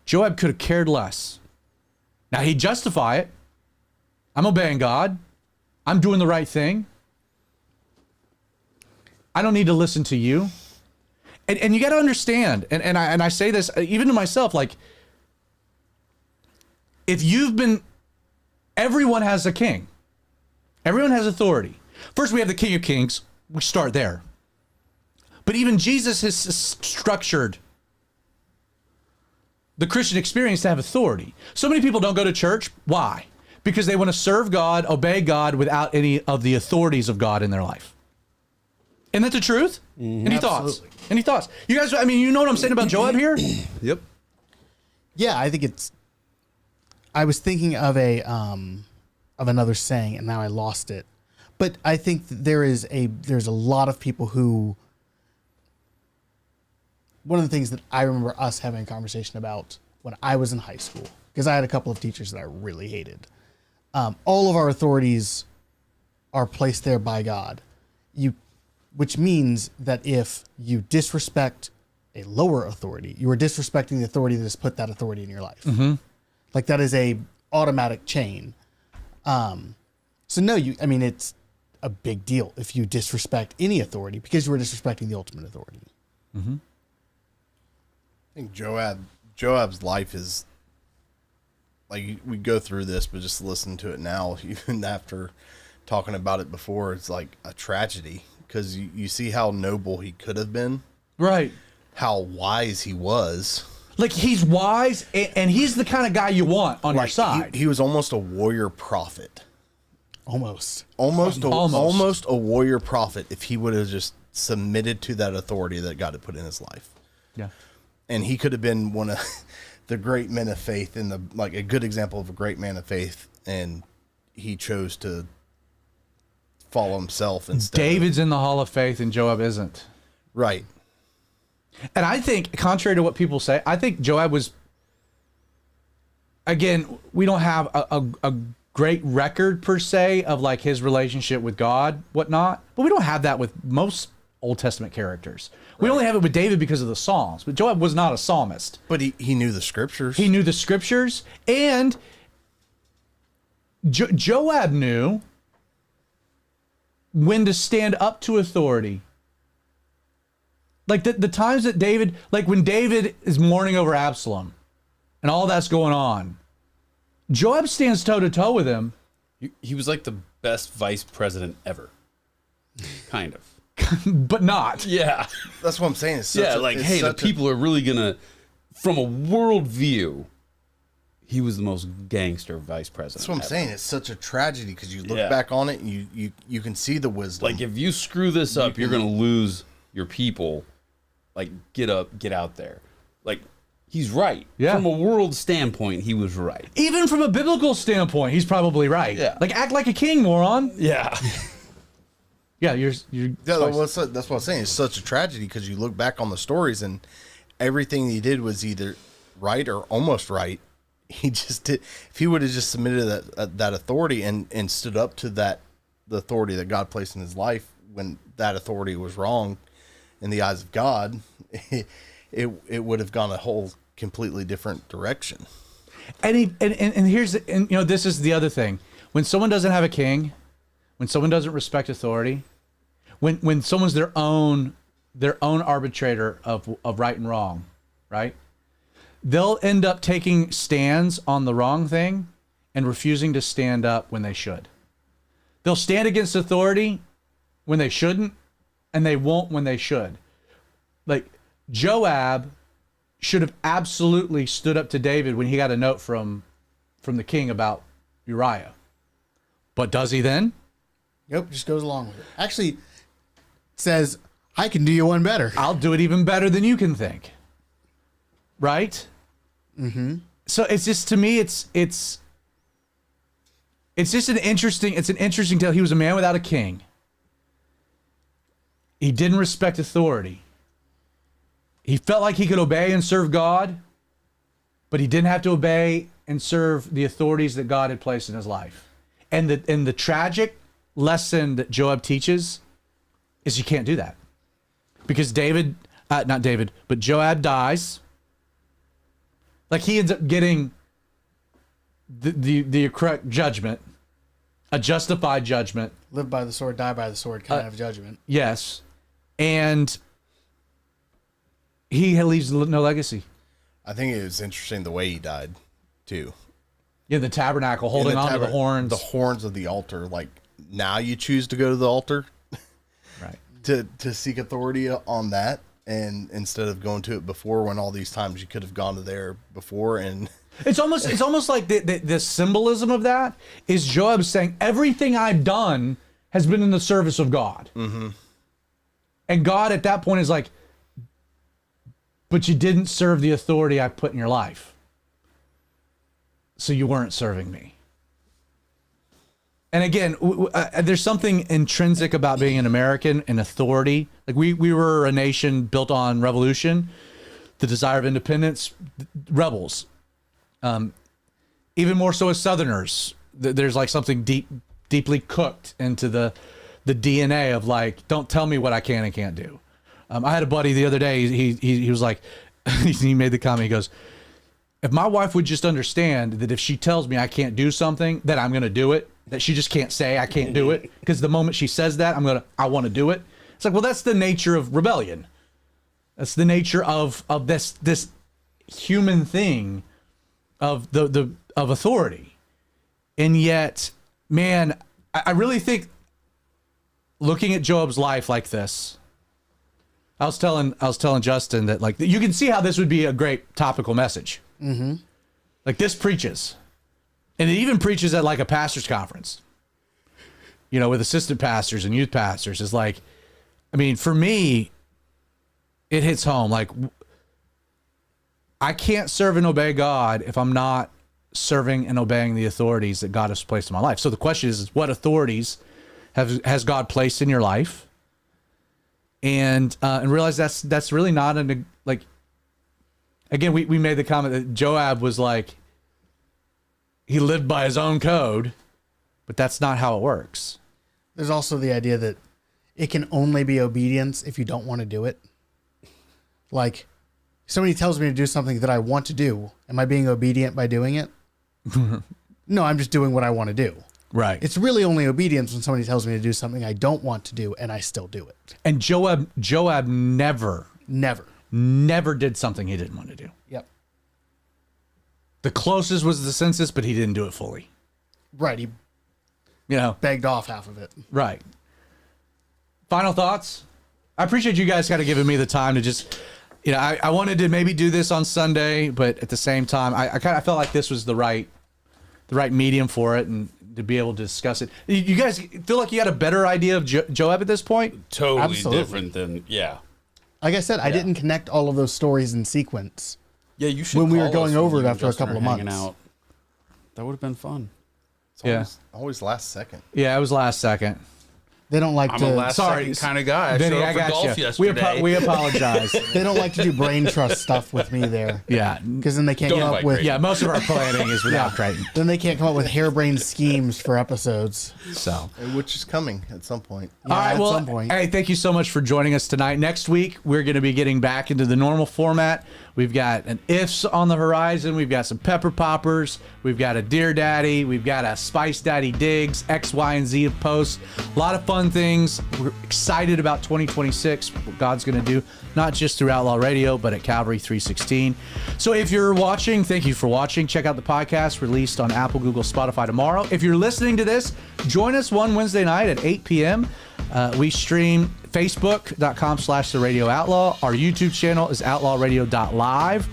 Joab could have cared less. Now, he'd justify it. I'm obeying God. I'm doing the right thing. I don't need to listen to you. And you got to understand, and I say this even to myself, like, if you've been, everyone has a king. Everyone has authority. First, we have the King of Kings. We start there. But even Jesus has structured the Christian experience to have authority. So many people don't go to church. Why? Because they want to serve God, obey God without any of the authorities of God in their life. Isn't that the truth? Any thoughts? Any thoughts? You guys, I mean, you know what I'm saying about Joab here? Yep. Yeah, I think I was thinking of another saying, and now I lost it. But I think that there's a lot of people who. One of the things that I remember us having a conversation about when I was in high school, because I had a couple of teachers that I really hated. All of our authorities are placed there by God, which means that if you disrespect a lower authority, you are disrespecting the authority that has put that authority in your life. Mm-hmm. Like that is a automatic chain. So no, it's a big deal if you disrespect any authority because you are disrespecting the ultimate authority. Mm-hmm. I think Joab's life is like, we go through this, but just listen to it now, even after talking about it before, it's like a tragedy, because you see how noble he could have been, Right. how wise he was. Like, he's wise, and he's the kind of guy you want on your side. He was almost a warrior prophet. Almost. Almost a warrior prophet if he would have just submitted to that authority that God had put in his life. Yeah. And he could have been one of the great men of faith, like a good example of a great man of faith, and he chose to follow himself instead. David's in the Hall of Faith and Joab isn't. Right. And I think, contrary to what people say, I think Joab was, again, we don't have a great record per se of like his relationship with God, whatnot, but we don't have that with most Old Testament characters. We only have it with David because of the Psalms, but Joab was not a psalmist. But he knew the scriptures. He knew the scriptures, and Joab knew when to stand up to authority. Like the times that David, like when David is mourning over Absalom and all that's going on, Joab stands toe to toe with him. He was like the best vice president ever. Kind of. But not. Yeah. That's what I'm saying. Hey, the people are really gonna, from a world view, he was the most gangster vice president. That's what I'm saying. It's such a tragedy because you look back on it and you can see the wisdom. Like, if you screw this up, you're gonna lose your people. Like, get out there. Like, he's right. Yeah. From a world standpoint, he was right. Even from a biblical standpoint, he's probably right. Yeah. Like, act like a king, moron. Yeah. Yeah, you're that's what I'm saying. It's such a tragedy because you look back on the stories and everything he did was either right or almost right. He just did. If he would have just submitted that authority and stood up to the authority that God placed in his life when that authority was wrong in the eyes of God, it would have gone a whole completely different direction. And here's this is the other thing. When someone doesn't have a king, when someone doesn't respect authority, when someone's their own arbitrator of right and wrong, right? They'll end up taking stands on the wrong thing and refusing to stand up when they should. They'll stand against authority when they shouldn't, and they won't when they should. Like, Joab should have absolutely stood up to David when he got a note from the king about Uriah. But does he then? Nope, just goes along with it. Actually, says, I can do you one better. I'll do it even better than you can think. Right? Mm-hmm. So it's just, to me, it's just an interesting tale. He was a man without a king. He didn't respect authority. He felt like he could obey and serve God, but he didn't have to obey and serve the authorities that God had placed in his life. And the tragic lesson that Joab teaches is you can't do that. Because Joab dies. Like, he ends up getting the correct judgment, a justified judgment. Live by the sword, die by the sword kind of judgment. Yes. And he leaves no legacy. I think it was interesting the way he died, too. Yeah, the tabernacle, holding on to the horns. The horns of the altar. Like, now you choose to go to the altar, Right. to seek authority on that, and instead of going to it before, when all these times you could have gone to there before. And It's almost like the symbolism of that is Joab saying, everything I've done has been in the service of God. Mm-hmm. And God at that point is like, but you didn't serve the authority I put in your life. So you weren't serving me. And again, there's something intrinsic about being an American and authority. Like, we were a nation built on revolution, the desire of independence, rebels. Even more so as Southerners, there's like something deeply cooked into the DNA of like, don't tell me what I can and can't do. I had a buddy the other day. He was like, he made the comment. He goes, if my wife would just understand that if she tells me I can't do something, that I'm going to do it, that she just can't say I can't do it, because the moment she says that, I want to do it. It's like, well, that's the nature of rebellion. That's the nature of this human thing of of authority. And yet, man, I really think looking at Joab's life like this, I was telling Justin that, like, you can see how this would be a great topical message. Mm-hmm. Like, this preaches, and it even preaches at like a pastor's conference, you know, with assistant pastors and youth pastors. Is like, I mean, for me, it hits home. Like, I can't serve and obey God if I'm not serving and obeying the authorities that God has placed in my life. So the question is what authorities has God placed in your life? And realize that's really not like, again, we made the comment that Joab was like, he lived by his own code, but that's not how it works. There's also the idea that it can only be obedience if you don't want to do it. Like, somebody tells me to do something that I want to do. Am I being obedient by doing it? No, I'm just doing what I want to do. Right. It's really only obedience when somebody tells me to do something I don't want to do and I still do it. And Joab never did something he didn't want to do. Yep. The closest was the census, but he didn't do it fully. Right. He begged off half of it. Right. Final thoughts? I appreciate you guys kind of giving me the time to just, you know, I wanted to maybe do this on Sunday, but at the same time, I kind of felt like this was the right medium for it, and to be able to discuss it. You guys feel like you had a better idea of Joab at this point? Totally Absolutely. different than, yeah. Like I said, I didn't connect all of those stories in sequence. Yeah, you should. When we were call going us over when it you after and a couple Justin of are hanging months. out. That would have been fun. It's always last second. Yeah, it was last second. They don't like I'm to. a last second kind of guy. I Vinny, showed up I for got golf you. yesterday. We apologize. They don't like to do brain trust stuff with me there. Yeah. Because then they can't Don't come up invite with. Creighton. Yeah, most of our planning is without Creighton. Then they can't come up with harebrained schemes for episodes. So. Which is coming at some point. Yeah, All right, at well, some point. hey, thank you so much for joining us tonight. Next week, we're going to be getting back into the normal format. We've got an Ifs on the horizon. We've got some Pepper Poppers. We've got a Dear Daddy. We've got a Spice Daddy Digs, X, Y, and Z of posts. A lot of fun things. We're excited about 2026, what God's going to do, not just through Outlaw Radio, but at Calvary 316. So if you're watching, thank you for watching. Check out the podcast released on Apple, Google, Spotify tomorrow. If you're listening to this, join us one Wednesday night at 8 p.m. We stream Facebook.com/The Radio Outlaw. Our YouTube channel is outlawradio.live.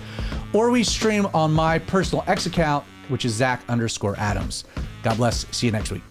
Or we stream on my personal X account, which is Zach_Adams. God bless. See you next week.